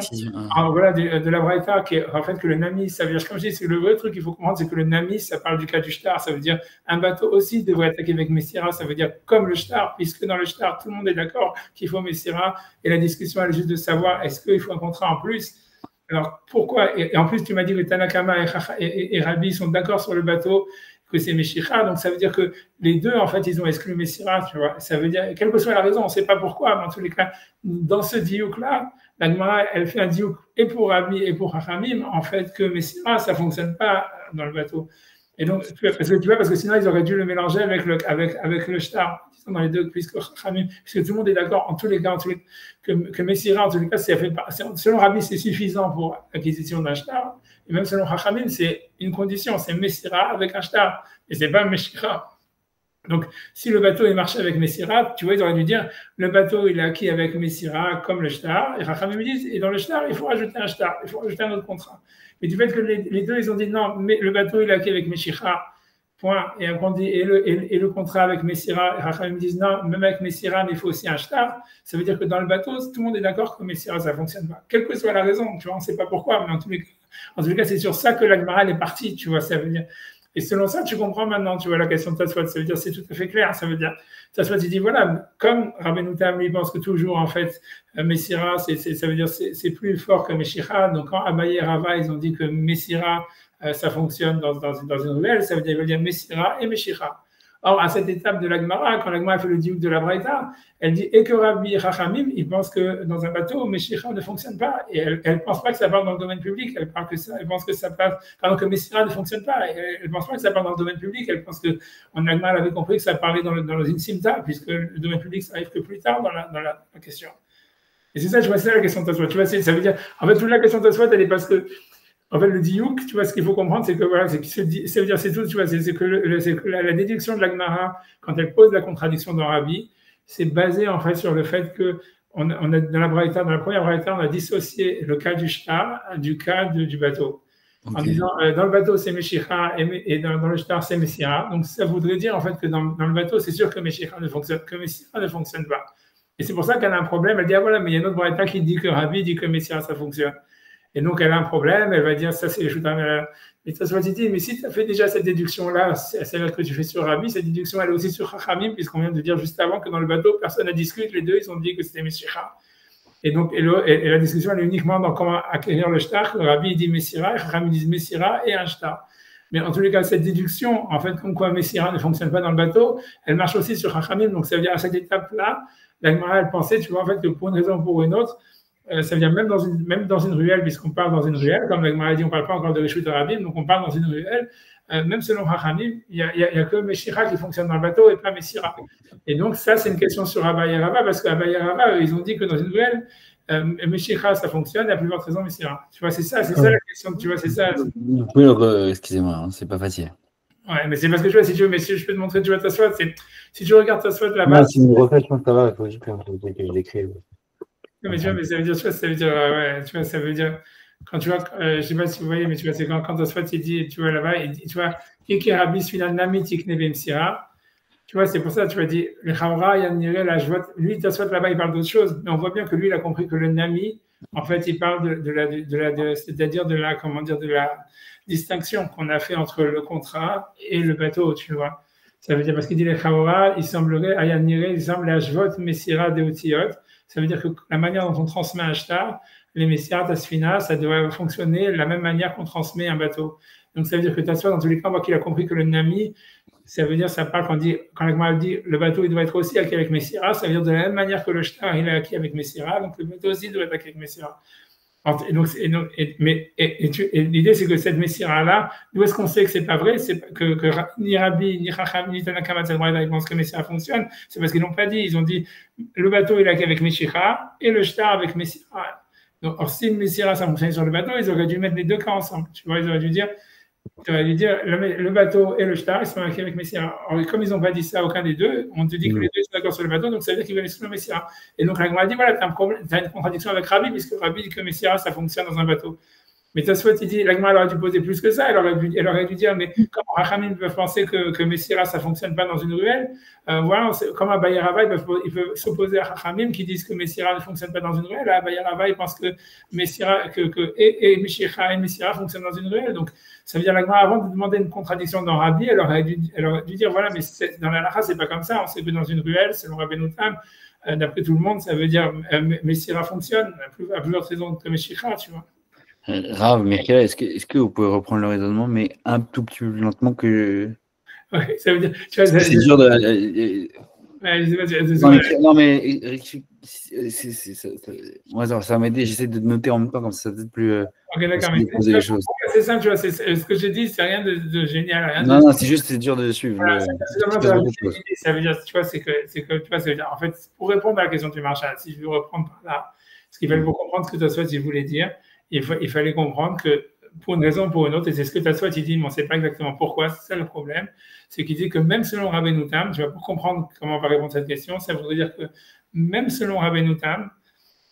S2: voilà, de la Braïta, qui est en fait que le Namis, ça veut dire, comme je dis, c'est le vrai truc qu'il faut comprendre, c'est que le Namis, ça parle du cas du shtar, ça veut dire un bateau aussi devrait attaquer avec Messira, ça veut dire comme le shtar, puisque dans le shtar, tout le monde est d'accord qu'il faut Messira, et la discussion elle est juste de savoir est-ce qu'il faut un contrat en plus. Alors pourquoi, et en plus tu m'as dit que Tanakama et Rabbi sont d'accord sur le bateau, que c'est Meshicha, donc ça veut dire que les deux, en fait, ils ont exclu Messira, tu vois. Ça veut dire, quelle que soit la raison, on ne sait pas pourquoi, mais en tous les cas, dans ce diouk-là, la Gemara, elle fait un diouk et pour Rabbi et pour Hachamim, en fait, que Messira, ça ne fonctionne pas dans le bateau. Et donc, parce que sinon, ils auraient dû le mélanger avec le shtar, dans les deux, puisque tout le monde est d'accord, en tous les cas, que Messira, en tous les cas, selon Rabbi, c'est suffisant pour l'acquisition d'un shtar. Et même selon Hachamim, c'est une condition, c'est Messira avec un shtar, et c'est pas Meshira. Donc, si le bateau est marché avec Messira, tu vois, ils auraient dû dire, le bateau, il est acquis avec Messira comme le shtar, et Hachamim disent, et dans le shtar, il faut rajouter un shtar, il faut rajouter un autre contrat. Mais du fait que les deux, ils ont dit, non, mais le bateau, il est acquis avec Meshira, point, et on dit, et le contrat avec Messira, et Hachamim disent, non, même avec Messira, mais il faut aussi un shtar, ça veut dire que dans le bateau, tout le monde est d'accord que Messira, ça ne fonctionne pas. Quelle que soit la raison, tu vois, on ne sait pas pourquoi, mais en tous les cas, c'est sur ça que la Gemara est partie, tu vois, ça veut dire. Et selon ça, tu comprends maintenant, tu vois, la question de Tosfot, ça veut dire, c'est tout à fait clair, ça veut dire, Tosfot, il dit, voilà, comme Rabbeinu Tam, il pense que toujours, en fait, Messira, ça veut dire, c'est plus fort que Meshicha, donc quand Abaye et Rava, ils ont dit que Messira, ça fonctionne dans une ruelle, ça veut dire Messira et Meshicha. Or, à cette étape de la Gemara, quand la Gemara fait le diouk de la Braïta, elle dit et que Rabbi Chachamim, il pense que dans un bateau, Meshicha ne fonctionne pas. Et elle ne pense pas que ça part dans le domaine public. Elle pense que ça passe, pardon, que Messira ne fonctionne pas. Elle ne pense pas que ça part dans le domaine public. Elle pense que, la Gemara avait compris que ça parlait dans une simta, puisque le domaine public, ça arrive que plus tard dans la question. Et c'est ça, je vois, c'est la question de Tosfot. Tu vois, ça veut dire, en fait, toute la question de Tosfot, elle est parce que, en fait, le diouk, tu vois, ce qu'il faut comprendre, c'est que voilà, ça veut dire, c'est tout, tu vois, c'est que la déduction de la Gemara, quand elle pose la contradiction dans Rabbi, c'est basé en fait sur le fait que on a dans la première Braïta, on a dissocié le cas du shtar du cas du bateau. Okay. En disant, dans le bateau, c'est Meshicha et dans le shtar, c'est Messira. Donc, ça voudrait dire en fait que dans le bateau, c'est sûr que Meshicha ne fonctionne pas. Et c'est pour ça qu'elle a un problème. Elle dit, ah voilà, mais il y a une autre Braïta qui dit que Rabbi dit que Messira, ça fonctionne. Et donc, elle a un problème, elle va dire, ça c'est les Shoutam. Et Tosfot dit, mais si tu as fait déjà cette déduction-là, celle que tu fais sur Rabbi, cette déduction, elle est aussi sur Chachamim, puisqu'on vient de dire juste avant que dans le bateau, personne n'a discuté, les deux, ils ont dit que c'était Meshicha. Et donc, et la discussion, elle est uniquement dans comment acquérir le shtar. Rabbi dit Messira, et Chachamim dit Messira et un shtar. Mais en tous les cas, cette déduction, en fait, comme quoi Messira ne fonctionne pas dans le bateau, elle marche aussi sur Chachamim. Donc, ça veut dire, à cette étape-là, la Gemara, elle pensait, tu vois, en fait, que pour une raison ou pour une autre, ça veut dire même dans une ruelle, puisqu'on parle dans une ruelle, comme la Gemara dit, on ne parle pas encore de Rishut Rabim, donc on parle dans une ruelle, même selon Hachamim, il n'y a que Meshicha qui fonctionne dans le bateau et pas Messira. Et donc ça, c'est une question sur Abaye et Rava, parce qu'Abaye et Rava, ils ont dit que dans une ruelle, Meshicha, ça fonctionne, et à plus forte raison, Messira. Tu vois, c'est ça la question, tu vois, c'est ça.
S1: Oui, excusez-moi, hein, c'est pas facile.
S2: Ouais, mais c'est parce que tu vois, si tu veux, mais si je peux te montrer, tu vois, Tosfot, si tu regardes Tosfot là-bas.
S1: Non, si vous refaites, je pense que ça va, il faut juste que je l'écris.
S2: Mais tu vois, mais ça veut dire, ouais, tu vois, ça veut dire, quand tu vois, je sais pas si vous voyez, mais tu vois, c'est quand Tosfot, il dit, tu vois, là-bas, il dit, tu vois, Iki Rabbi Sfinan Nami Tikne Bemsira, tu vois, c'est pour ça, tu vois, dit, le Khamra, Yanire, la Jvot, lui, Tosfot, là-bas, il parle d'autre chose, mais on voit bien que lui, il a compris que le Nami, en fait, il parle c'est-à-dire de la distinction qu'on a fait entre le contrat et le bateau, tu vois. Ça veut dire, parce qu'il dit, le Khamra, il semblerait, à Yanire, il semble la Jvot, Messira, Deotiot. Ça veut dire que la manière dont on transmet un shtar, les Messirat, Asfina, ça doit fonctionner de la même manière qu'on transmet un bateau. Donc ça veut dire que Tosfot, dans tous les cas, moi qu'il a compris que le Nami, ça veut dire, ça parle quand la Gemara dit le bateau il doit être aussi acquis avec Messira, ça veut dire de la même manière que le shtar il est acquis avec Messira, donc le bateau aussi doit être acquis avec Messira. Et l'idée c'est que cette Messira-là, d'où est-ce qu'on sait que c'est pas vrai? C'est que ni Rabbi, ni Chacham, ni Tanakama, ils pensent que Messira fonctionne, c'est parce qu'ils n'ont pas dit, ils ont dit le bateau il est acquis avec Meshicha et le shtar avec Messira. Donc, or, si Messira ça fonctionne sur le bateau, ils auraient dû mettre les deux cas ensemble. Tu vois, ils auraient dû dire le bateau et le shtar, ils sont acquis avec Messira. Or, comme ils n'ont pas dit ça, aucun des deux, on te dit que les deux sont d'accord sur le bateau, donc ça veut dire qu'ils veulent exclure Messira. Et donc, la Gemara dit voilà, tu as une contradiction avec Rabbi, puisque Rabbi dit que Messira, ça fonctionne dans un bateau. Mais Tosfot, il dit, l'Agma, elle aurait dû poser plus que ça. Elle aurait dû dire, mais comment Rachamim peuvent penser que Messira, ça ne fonctionne pas dans une ruelle? Voilà, comment Abaye Rava, ils peuvent s'opposer à Rachamim qui disent que Messira ne fonctionne pas dans une ruelle. Abaye Rava, il pense que Messira, et Meshicha et Messira fonctionnent dans une ruelle. Donc, ça veut dire, l'Agma, avant de demander une contradiction dans Rabbi, elle aurait dû dire, voilà, mais dans la Lacha, c'est pas comme ça. On sait que dans une ruelle, selon Rabbeinu Tam, d'après tout le monde, ça veut dire Messira fonctionne à plusieurs raisons que Meshicha, tu vois.
S1: Rav, Michael, est-ce que vous pouvez reprendre le raisonnement, mais un tout petit peu plus lentement que.
S2: Oui, ça veut dire. Tu vois,
S1: c'est dur de.
S2: Ouais, je sais pas,
S1: non, mais moi, ça va m'aider. J'essaie de noter en même temps, comme ça peut être plus.
S2: Ok, d'accord.
S1: Poser les choses.
S2: C'est simple, tu vois. Ce que j'ai dit, c'est rien de génial. Rien
S1: non, c'est juste, c'est dur de suivre.
S2: Voilà, ça veut dire, tu vois, c'est que tu vois, ça veut dire, en fait, pour répondre à la question du marchand, si je veux reprendre par là, ce qu'il fallait pour comprendre ce que Tosfot il voulait dire, il fallait comprendre que pour une raison ou pour une autre, et c'est ce que Tosfot il dit, mais on ne sait pas exactement pourquoi, c'est ça le problème, c'est qu'il dit que même selon Rabbeinu Tam, tu vois, pour comprendre comment on va répondre à cette question, ça voudrait dire que même selon Rabbeinu Tam,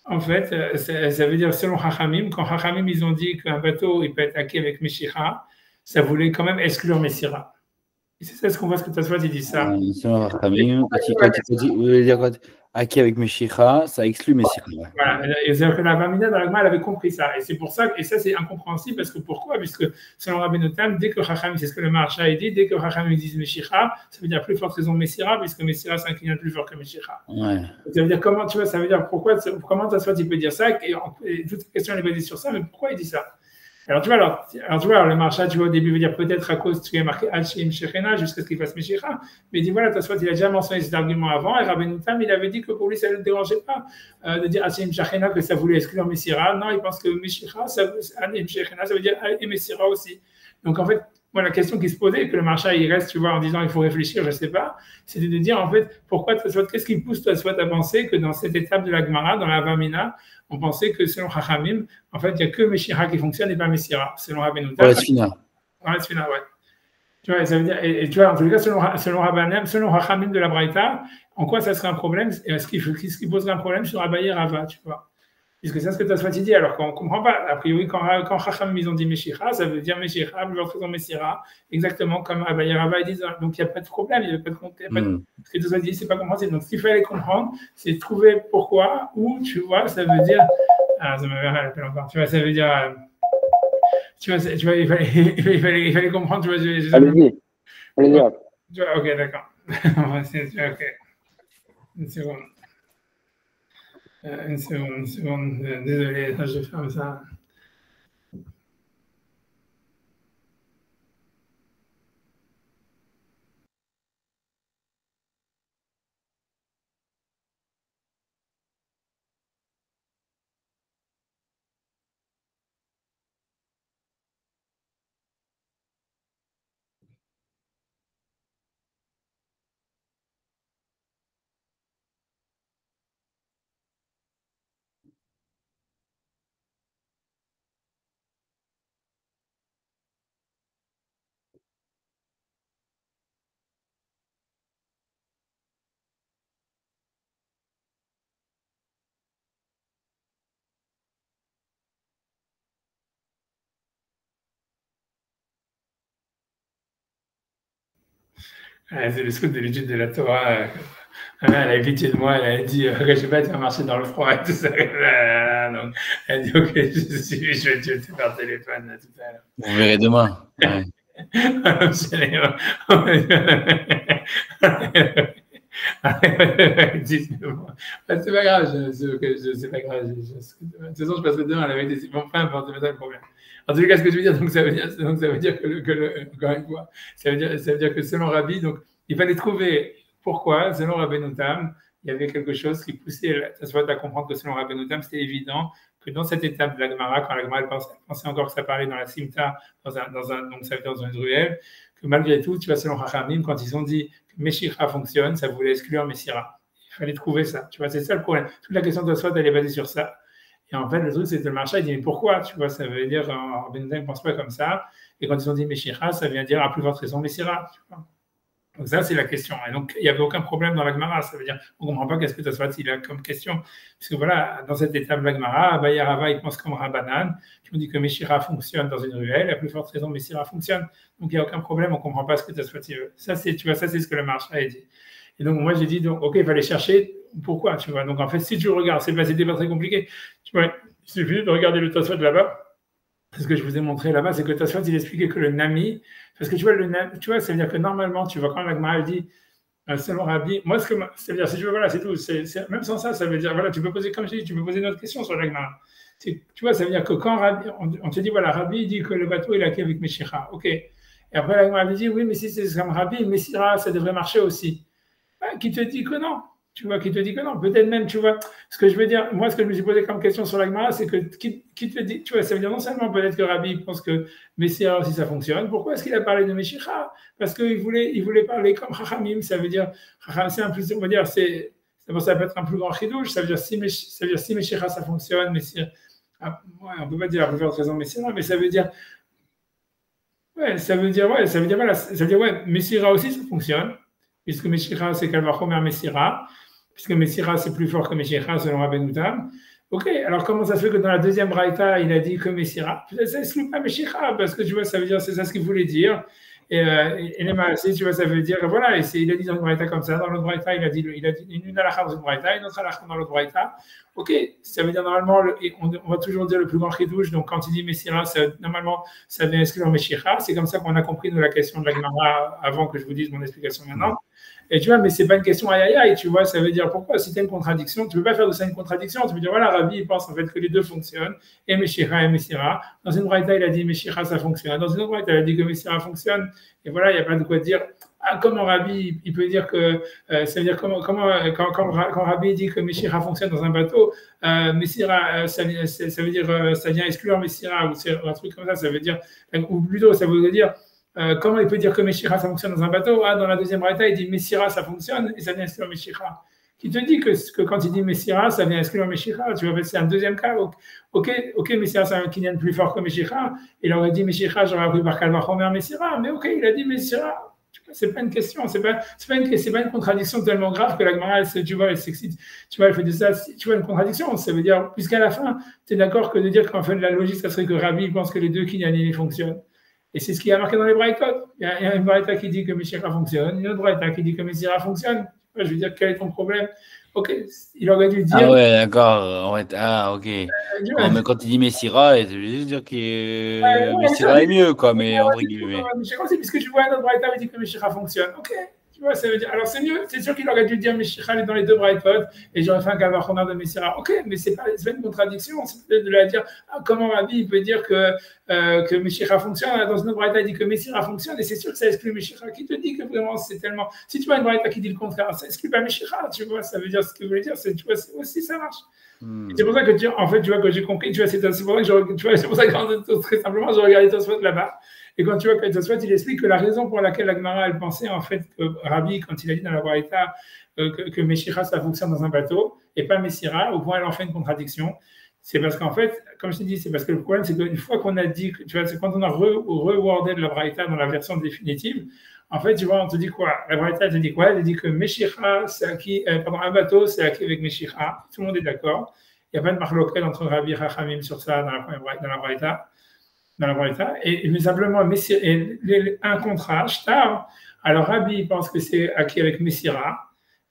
S2: en fait, ça veut dire selon Chachamim, quand Chachamim ils ont dit qu'un bateau il peut être hacké avec Meshicha, ça voulait quand même exclure Messira. Et c'est ça ce qu'on voit, ce que Tosfot il dit ça.
S1: Selon Chachamim, vous voulez dire quoi? Hacké avec Meshicha, ça exclut Meshicha.
S2: Voilà, et c'est-à-dire que la Bamina dans l'Agma, elle avait compris ça. Et c'est pour ça, et ça c'est incompréhensible, parce que pourquoi? Puisque selon Rabbeinu Tam, dès que Chacham, c'est ce que le Maharsha dit, dès que Chacham disent Meshicha, ça veut dire plus forte raison Messira, puisque Messira s'incline plus fort que Meshicha.
S1: Ouais.
S2: Ça veut dire comment, tu vois, ça veut dire pourquoi, comment Tosfot il peut dire ça, et toute la question elle est basée sur ça, mais pourquoi il dit ça? Alors tu vois, le Maharsha, tu vois, au début, veut dire peut-être à cause tu as marqué Al-Shim Shechena jusqu'à ce qu'il fasse Meshicha. Mais il dit voilà, Tosfot, il a déjà mentionné cet argument avant, et Rabbeinu Tam, il avait dit que pour lui, ça ne le dérangeait pas de dire Al-Shim Shechena que ça voulait exclure Messira. Non, il pense que Meshicha, Al-Shim Shechena, ça veut dire et Messira aussi. Donc en fait, moi, la question qui se posait, et que le Maharsha, il reste, tu vois, en disant il faut réfléchir, je ne sais pas, c'était de dire en fait, pourquoi Tosfot, qu'est-ce qui pousse Tosfot à penser que dans cette étape de la Gemara, dans la Vamina, on pensait que selon Chachamim, en fait, il n'y a que Meshicha qui fonctionne et pas Messira. Selon Rabbeinu Tam.
S1: Ouais, Sfina,
S2: ouais. Tu vois, ça veut dire, et tu vois, en tout cas, selon Rabbanim, selon Chachamim de la Braïta, en quoi ça serait un problème? Ce qui poserait un problème sur Abaye Rava, tu vois? Puisque c'est ce que Tosfot dit, alors qu'on ne comprend pas. A priori, quand Chachamim ils ont dit Meshicha, ça veut dire Meshicha, plus forte Messira, exactement comme Abaye Rava ils disent. Donc il n'y a pas de problème, il n'y a pas de compte. Ce que Tosfot dit, c'est pas compréhensible. Donc ce qu'il fallait comprendre, c'est trouver pourquoi, ou tu vois, ça veut dire. Ah, ça m'avait rappelé encore. Tu vois, ça veut dire. Tu vois, il fallait comprendre. Tu vois,
S3: Allez-y.
S2: Tu vois, ok, d'accord. Ok. Une seconde. Une seconde. Désolé, je ferme ça. C'est le truc de l'étude de la Torah. Elle a pitié de moi, elle a dit je sais pas, tu vas marcher dans le froid et tout ça. Donc, elle a dit ok, je vais te faire téléphone tout à l'heure.
S1: Vous verrez demain. Ouais.
S2: C'est pas grave, c'est pas grave. De toute façon, je passerai demain, elle avait dit bon, peu importe, c'est pas le problème. En tout cas, ce que je veux dire, donc ça veut dire que encore une fois, ça veut dire que selon Rabbi, donc il fallait trouver pourquoi, selon Rabbeinu Tam, il y avait quelque chose qui poussait Tosfot à comprendre que selon Rabbeinu Tam, c'était évident que dans cette étape de la Gemara, quand la Gemara pensait encore que ça parlait dans la Simta, donc ça veut dire dans une ruelle, que malgré tout, tu vois, selon Chachamim, quand ils ont dit que Meshicha fonctionne, ça voulait exclure Messira. Il fallait trouver ça. Tu vois, c'est ça le problème. Toute la question de Tosfot, elle est basée sur ça. Et en fait, le truc, c'est que le Maharsha, il dit, mais pourquoi? Tu vois, ça veut dire, Rabbeinu Tam ne pense pas comme ça. Et quand ils ont dit Meshicha, ça vient dire à plus forte raison Messira. Tu vois. Donc ça, c'est la question. Et donc, il n'y avait aucun problème dans la Gemara. Ça veut dire, on ne comprend pas qu'est-ce que Tosfot il a comme question. Parce que voilà, dans cette étape de la Gemara, Abaye Rava, il pense comme Rabbanan, qui ont dit que Meshira fonctionne dans une ruelle. À plus forte raison, Messira fonctionne. Donc, il n'y a aucun problème, on ne comprend pas ce que Tosfot il veut. Ça, c'est, tu vois, ça, c'est ce que le marché a dit. Et donc, moi, j'ai dit, donc, OK, il fallait chercher pourquoi, tu vois. Donc, en fait, si tu regardes, c'était pas très compliqué. Tu vois, il suffit de regarder le Tosfot là-bas. Ce que je vous ai montré là-bas, c'est que Tosfot, il expliquait que le Nami, parce que tu vois, ça veut dire que normalement, tu vois, quand la Gemara dit, selon Rabbi, moi, ça veut dire, si tu veux, voilà, c'est tout. Même sans ça, ça veut dire, voilà, tu peux poser, comme je dis, tu peux poser une autre question sur la Gemara. Tu vois, ça veut dire que quand Rabbi, on te dit, voilà, Rabbi dit que le bateau, il a quai avec Meshira. OK. Et après, la Gemara dit, oui, mais si c'est comme Rabbi, Messira, ça devrait marcher aussi. Qui te dit que non? Tu vois, qui te dit que non. Peut-être même, tu vois, ce que je veux dire, moi, ce que je me suis posé comme question sur la Gemara, c'est que qui te dit, tu vois, ça veut dire non seulement peut-être que Rabbi pense que Messira aussi ça fonctionne. Pourquoi est-ce qu'il a parlé de Meshira? Parce qu'il voulait parler comme Chachamim. Ça veut dire, c'est un plus, on va dire, ça peut être un plus grand chidouche. Ça veut dire si Meshira ça fonctionne, Messira, ouais, on peut pas dire la plus forte raison Messira, mais ça veut dire, voilà, Messira aussi ça fonctionne. Puisque Meshira, c'est Kalvachomer Messira, puisque Messira, c'est plus fort que Meshira, selon Rabbeinu Tam. Ok, alors comment ça se fait que dans la deuxième braïta, il a dit que Messira? Peut-être ça exclut pas Meshira, parce que tu vois, ça veut dire, c'est ça ce qu'il voulait dire. Et les Maasé, tu vois, ça veut dire, voilà, et il a dit dans une braïta comme ça, dans l'autre braïta, il a dit une halakha dans une braïta, une autre halakha dans l'autre braïta. Ok, ça veut dire normalement, on va toujours dire le plus grand chidouche, donc quand il dit Messira, normalement, ça vient exclure Meshira. C'est comme ça qu'on a compris, nous, la question de la Gemara avant que je vous dise mon explication maintenant. Et tu vois, mais c'est pas une question aïe aïe aïe, tu vois, ça veut dire pourquoi si tu as une contradiction, tu ne peux pas faire de ça une contradiction, tu peux dire voilà, Rabbi, il pense en fait que les deux fonctionnent, et Meshira et Messira. Dans une braïta, il a dit Meshira, ça fonctionne. Dans une autre braïta, il a dit que Messira fonctionne. Et voilà, il n'y a pas de quoi dire. Ah, comment Rabbi, il peut dire que, ça veut dire quand Rabbi dit que Meshira fonctionne dans un bateau, Messira, ça veut dire, ça vient exclure Messira, ou c'est un truc comme ça veut dire, ou plutôt, ça veut dire, comment il peut dire que Meshira ça fonctionne dans un bateau? Dans la deuxième braïta, il dit Messira ça fonctionne et ça vient exclure Meshira. Qui te dit que quand il dit Messira, ça vient exclure Meshira? Tu vois, c'est un deuxième cas. Ok, Messira c'est un kinyan plus fort que Meshira. Il aurait dit Meshira, j'aurais appris par Kalvachomer Messira. Mais ok, il a dit Messira. C'est pas une question, c'est pas une contradiction tellement grave que la Gemara, tu vois, elle s'excite. Tu vois, elle fait de ça. Tu vois, une contradiction, ça veut dire, puisqu'à la fin, tu es d'accord que de dire qu'en fait, la logique, ça serait que Rabbi pense que les deux kinyanim fonctionnent. Et c'est ce qui a marqué dans les braïtot. Il y a une braïta qui dit que Meshira fonctionne, une autre braïta qui dit que Messira fonctionne. Je veux dire, quel est ton problème? Ok, il aurait dû dire.
S1: Ah ouais, d'accord. Ok. Mais quand il dit Messira, il veut juste dire que Messira est mieux, quoi, mais entre guillemets.
S2: Meshira aussi, puisque tu vois un autre braïta qui dit que Meshira fonctionne. Ok. Tu vois, ça veut dire. Alors c'est mieux, c'est sûr qu'il aurait dû dire Meshira est dans les deux braïtot et j'aurais fait un Kalvachomer de Messira. Ok, mais c'est pas une contradiction, c'est peut-être de la dire comment Rabbi il peut dire que Meshira fonctionne. Dans une autre braïta, il dit que Messira fonctionne et c'est sûr que ça exclut Meshira. Qui te dit que vraiment c'est tellement. Si tu vois une braïta qui dit le contraire, ça exclut pas Meshira, tu vois, ça veut dire ce que je voulais dire, tu vois, aussi ça marche. C'est pour ça que en fait, tu vois, que j'ai compris, tu vois, c'est pour ça que c'est pour ça que très simplement, je regardais Tosfot là-bas. Et quand tu vois que Tosfot, il explique que la raison pour laquelle la Gemara, elle pensait en fait que Rabbi, quand il a dit dans la Braïta que Meshira, ça fonctionne dans un bateau, et pas Messira, au point elle en fait une contradiction, c'est parce qu'en fait, comme je t'ai dit, c'est parce que le problème, c'est qu'une fois qu'on a dit, tu vois, c'est quand on a rewordé la Braïta dans la version définitive, en fait, tu vois, on te dit quoi? La Braïta te dit quoi? Elle dit que Meshira, c'est acquis, un bateau, c'est acquis avec Meshira. Tout le monde est d'accord. Il n'y a pas de marloquette entre Rabbi et Chachamim sur ça dans la Braïta. Mais simplement, un contrat, shtar. Alors Rabbi pense que c'est acquis avec Messira,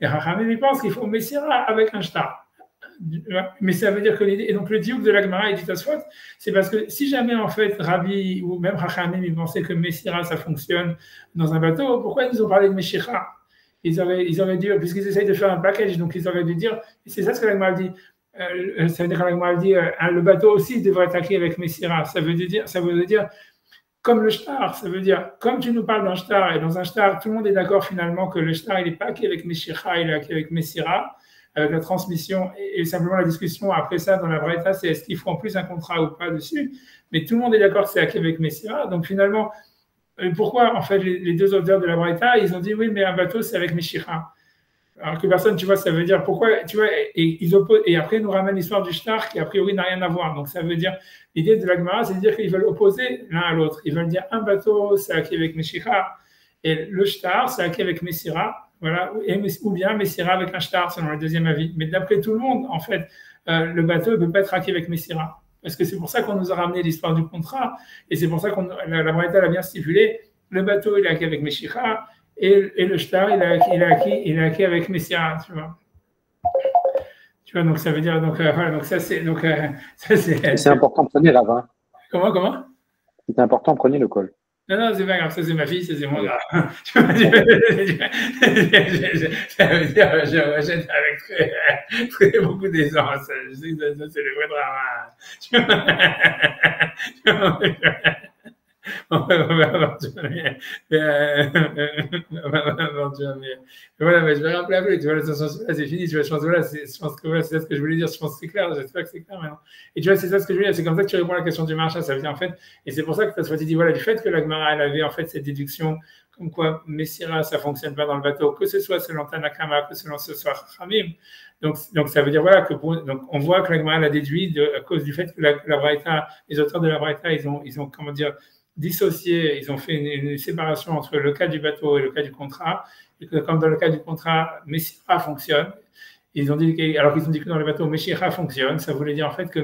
S2: et Chachamim il pense qu'il faut Messira avec un shtar. Mais ça veut dire que l'idée, et donc le diouk de la Gemara et du Tosfot, c'est parce que si jamais en fait Rabbi ou même Chachamim ils pensaient que Messira ça fonctionne dans un bateau, pourquoi ils nous ont parlé de Meshira? Ils auraient dû, puisqu'ils essayent de faire un package, donc ils auraient dû dire, et c'est ça ce que la Gemara dit. Ça veut dire que la Gemara dit le bateau aussi devrait être acquis avec Messira. Ça veut dire comme le shtar, ça veut dire comme tu nous parles d'un shtar, et dans un shtar, tout le monde est d'accord finalement que le shtar il n'est pas acquis avec Meshira, il est acquis avec Messira. Avec la transmission et simplement la discussion après ça dans la Braïta, c'est est-ce qu'il faut en plus un contrat ou pas dessus. Mais tout le monde est d'accord que c'est acquis avec Messira. Donc finalement, pourquoi en fait les deux auteurs de la Braïta, ils ont dit oui, mais un bateau c'est avec Meshira. Alors que personne, tu vois, ça veut dire pourquoi, tu vois, et ils opposent, et après ils nous ramènent l'histoire du shtar qui a priori n'a rien à voir. Donc ça veut dire, l'idée de la Gemara, c'est de dire qu'ils veulent opposer l'un à l'autre. Ils veulent dire un bateau c'est acquis avec Meshira. Et le shtar, c'est acquis avec Messira, voilà, ou bien Messira avec un shtar, selon le deuxième avis. Mais d'après tout le monde, en fait, le bateau ne peut pas être acquis avec Messira. Parce que c'est pour ça qu'on nous a ramené l'histoire du contrat, et c'est pour ça que la Braïta l'a bien stipulé. Le bateau, il est acquis avec Messira, et le shtar, il est acquis avec Messira, tu vois. Tu vois, donc ça veut dire, donc voilà, donc ça c'est,
S4: c'est important, prenez la vin.
S2: Comment?
S4: C'est important, prenez le col.
S2: Non, c'est pas grave, ça c'est ma fille, ça c'est mon gars. Ça veut dire, je rejette avec très beaucoup d'aisance. Je sais que ça c'est le vrai drama. Voilà, mais je vais rappeler après, tu vois, c'est fini, tu vois, je pense que voilà, c'est ça ce que je voulais dire, je pense que c'est clair, j'espère que c'est clair maintenant. Et tu vois, c'est ça ce que je voulais dire, c'est comme ça que tu réponds à la question du marché, ça veut dire en fait, et c'est pour ça que tu as dit, voilà, du fait que la Gemara, elle avait en fait cette déduction, comme quoi Messira, ça fonctionne pas dans le bateau, que ce soit selon Tanakama, que selon ce soit Khamim. Donc ça veut dire, voilà, donc on voit que la Gemara l'a déduit à cause du fait que la Braïta, les auteurs de la Braïta, ils ont, comment dire, dissocié, ils ont fait une séparation entre le cas du bateau et le cas du contrat, et que comme dans le cas du contrat, Messira fonctionne, alors qu'ils ont dit que dans le bateau, Meshira fonctionne, ça voulait dire en fait que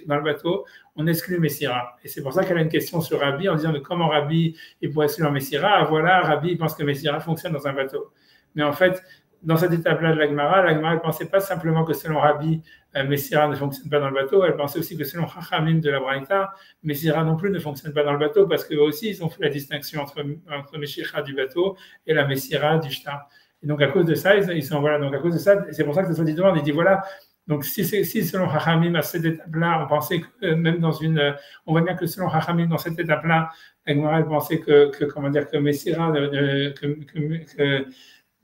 S2: dans le bateau, on exclut Messira. Et c'est pour ça qu'elle a une question sur Rabbi en disant mais comment Rabbi il pourrait exclure Messira? Ah voilà, Rabbi il pense que Messira fonctionne dans un bateau. Mais en fait, dans cette étape-là de la Gemara ne pensait pas simplement que selon Rabbi, Messira ne fonctionne pas dans le bateau, elle pensait aussi que selon Chachamim de la Braïta, Messira non plus ne fonctionne pas dans le bateau parce qu'eux aussi, ils ont fait la distinction entre Meshira du bateau et la Messira du shtar. Et donc, à cause de ça, voilà, donc à cause de ça, c'est pour ça que ce soit dit demande, il dit voilà, donc si selon Chachamim, à cette étape-là, on pensait que même on voit bien que selon Chachamim, dans cette étape-là, la Gemara, elle pensait que Messira,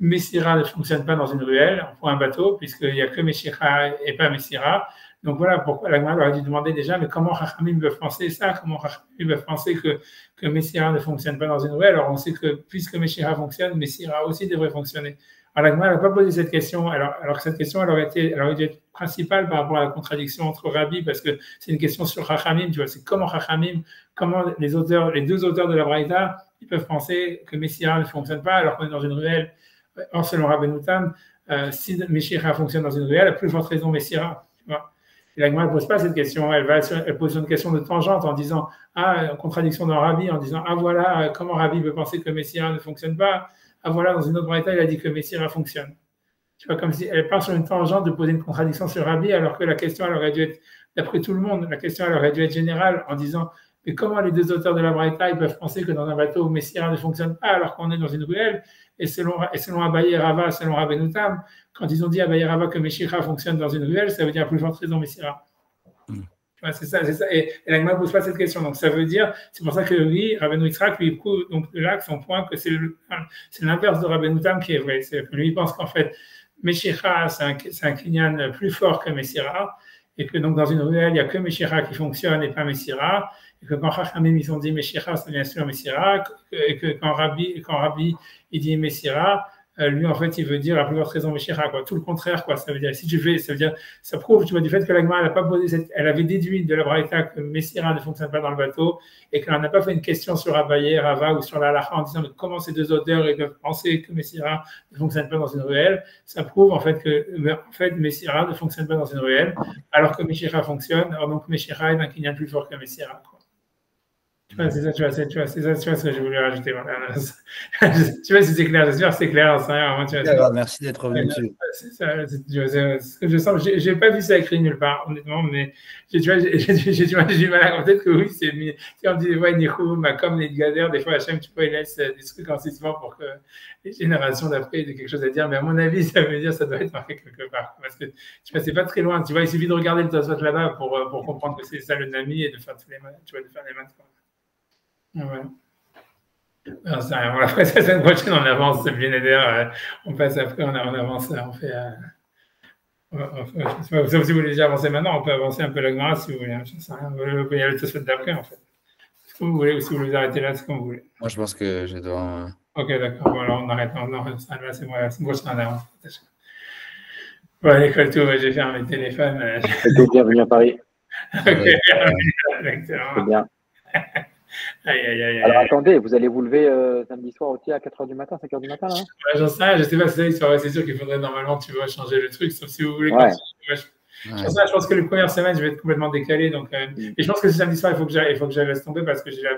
S2: Messira ne fonctionne pas dans une ruelle pour un bateau, puisqu'il n'y a que Meshira et pas Messira. Donc voilà pourquoi la Gemara leur a dû demander déjà, mais comment Chachamim peuvent penser ça? Comment Chachamim peuvent penser que Messira ne fonctionne pas dans une ruelle? Alors on sait que puisque Meshira fonctionne, Messira aussi devrait fonctionner. Alors la Gemara n'a pas posé cette question, alors que cette question elle aurait dû être principale par rapport à la contradiction entre Rabbi, parce que c'est une question sur Chachamim, tu vois, c'est comment Chachamim, comment les deux auteurs de la Braïta, ils peuvent penser que Messira ne fonctionne pas alors qu'on est dans une ruelle. Or, selon Rabbeinu Tam, si Meshira fonctionne dans une ruelle, à plus forte raison Messira. Et la Gemara ne pose pas cette question, elle pose une question de tangente en disant, en contradiction dans Rabbi, en disant, voilà, comment Rabbi peut penser que Messira ne fonctionne pas? Voilà, dans une autre braïta, il a dit que Messira fonctionne. Tu vois, comme si elle part sur une tangente de poser une contradiction sur Rabbi, alors que la question, elle aurait dû être, d'après tout le monde, la question, elle aurait dû être générale en disant, mais comment les deux auteurs de la braïta, ils peuvent penser que dans un bateau, Messira ne fonctionne pas alors qu'on est dans une ruelle? Et selon Abaye et Rava, selon Rabbeinu Tam, quand ils ont dit à Abaye et Rava que Meshira fonctionne dans une ruelle, ça veut dire à plus forte raison Messira. C'est ça. Et la Gemara ne pose pas cette question. Donc ça veut dire, c'est pour ça que oui, Rabbeinu Yitzhak lui prouve donc de là son point que c'est l'inverse de Rabbeinu Tam qui est vrai. C'est que lui il pense qu'en fait Meshira c'est un kinyan plus fort que Messira, et que donc dans une ruelle il n'y a que Meshira qui fonctionne et pas Messira. Et que quand Chachamim ils ont dit Meshira, c'est bien sûr Messira, et que quand Rabbi il dit Messira, lui en fait il veut dire à plus forte raison Meshira, quoi. Tout le contraire, quoi. Ça veut dire, ça veut dire, ça prouve, tu vois, du fait que la Gemara n'a pas posé elle avait déduit de la Braïta que Messira ne fonctionne pas dans le bateau, et qu'elle n'a pas fait une question sur Abaye, Rava ou sur la Halacha en disant mais comment ces deux auteurs ils peuvent penser que Messira ne fonctionne pas dans une ruelle. Ça prouve en fait que Messira ne fonctionne pas dans une ruelle, alors que Meshira fonctionne. Alors donc Meshira est un kinyan plus fort que Messira, quoi. C'est ça, tu vois ce que je voulais rajouter. Voilà. Tu vois si c'est clair, j'espère que c'est clair.
S1: Merci d'être revenu dessus.
S2: C'est ça, ce que je sens. J'ai pas vu ça écrit nulle part, honnêtement, mais j'ai du mal à peut-être que oui, c'est mis. Tu on dit, ouais, Nichou, comme les Gader, des fois, Hachem, tu vois, il laisse des trucs en suspens pour que les générations d'après aient quelque chose à dire. Mais à mon avis, ça veut dire ça doit être marqué quelque part. Parce que tu vois, c'est pas très loin. Tu vois, il suffit de regarder le Tosfot là-bas pour comprendre que c'est ça le Nami et de faire tous les maths, tu vois, de faire les maths. Ouais. Alors, ça, après, la semaine prochaine, on avance, c'est bien aider. On passe après, on avance, on fait. Je sais pas, si vous voulez déjà avancer maintenant, on peut avancer un peu la Gemara si vous voulez. Je sais rien. Il y a le Tosfot d'après, en fait. C'est comme vous voulez, ou si vous voulez arrêter là, c'est comme vous voulez.
S1: Moi, je pense que je dois.
S2: Ok, d'accord. Bon, alors on arrête ça. Là, c'est moi. La semaine prochaine, on avance. Bon, allez, tout, j'ai fermé le téléphone.
S4: Bienvenue à Paris.
S2: Ok,
S4: c'est bien. Alors attendez, vous allez vous lever samedi soir aussi à 4h du matin, 5h du matin là?
S2: J'en sais rien, je sais pas, c'est sûr qu'il faudrait normalement, tu vois, changer le truc, sauf si vous voulez.
S4: Ouais.
S2: Je pense que les premières semaines, je vais être complètement décalé. Donc, et je pense que ce samedi soir, il faut que j'aille laisse tomber parce que j'ai la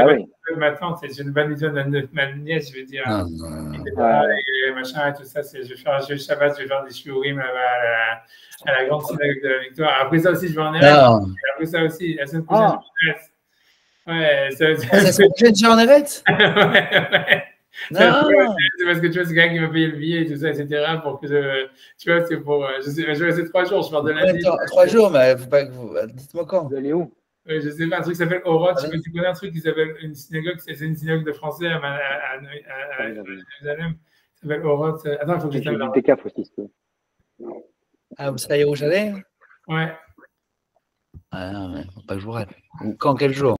S2: bonne de ma tante et j'ai une bonne vision de ma nièce, je vais dire. Et machin et tout ça. Je vais faire le Shabbat, je vais faire des shiurim là-bas à la grande synagogue de la Victoire. Après ça aussi, je vais en Eretz. Après ça aussi, la semaine prochaine, ouais,
S1: ça se fait déjà en Eretz.
S2: Ouais. C'est parce que tu vois, c'est quelqu'un qui m'a payé le billet et tout ça, etc. Pour que tu vois, c'est pour. Je vais rester 3 jours, je pars de lundi.
S1: 3 jours, mais faut pas que vous. Dites-moi quand.
S4: Vous allez où?
S2: Je sais pas, un truc qui s'appelle Oroth. Je sais pas si tu connais un truc qui s'appelle une synagogue, c'est une synagogue de français à Jérusalem. Ça s'appelle Oroth. Attends, il faut que je t'aille.
S4: Des cafes aussi.
S1: Ah, vous serez à Jérusalem?
S2: Ouais.
S1: Ah non, mais faut pas que je vous rate. Quand, quel jour?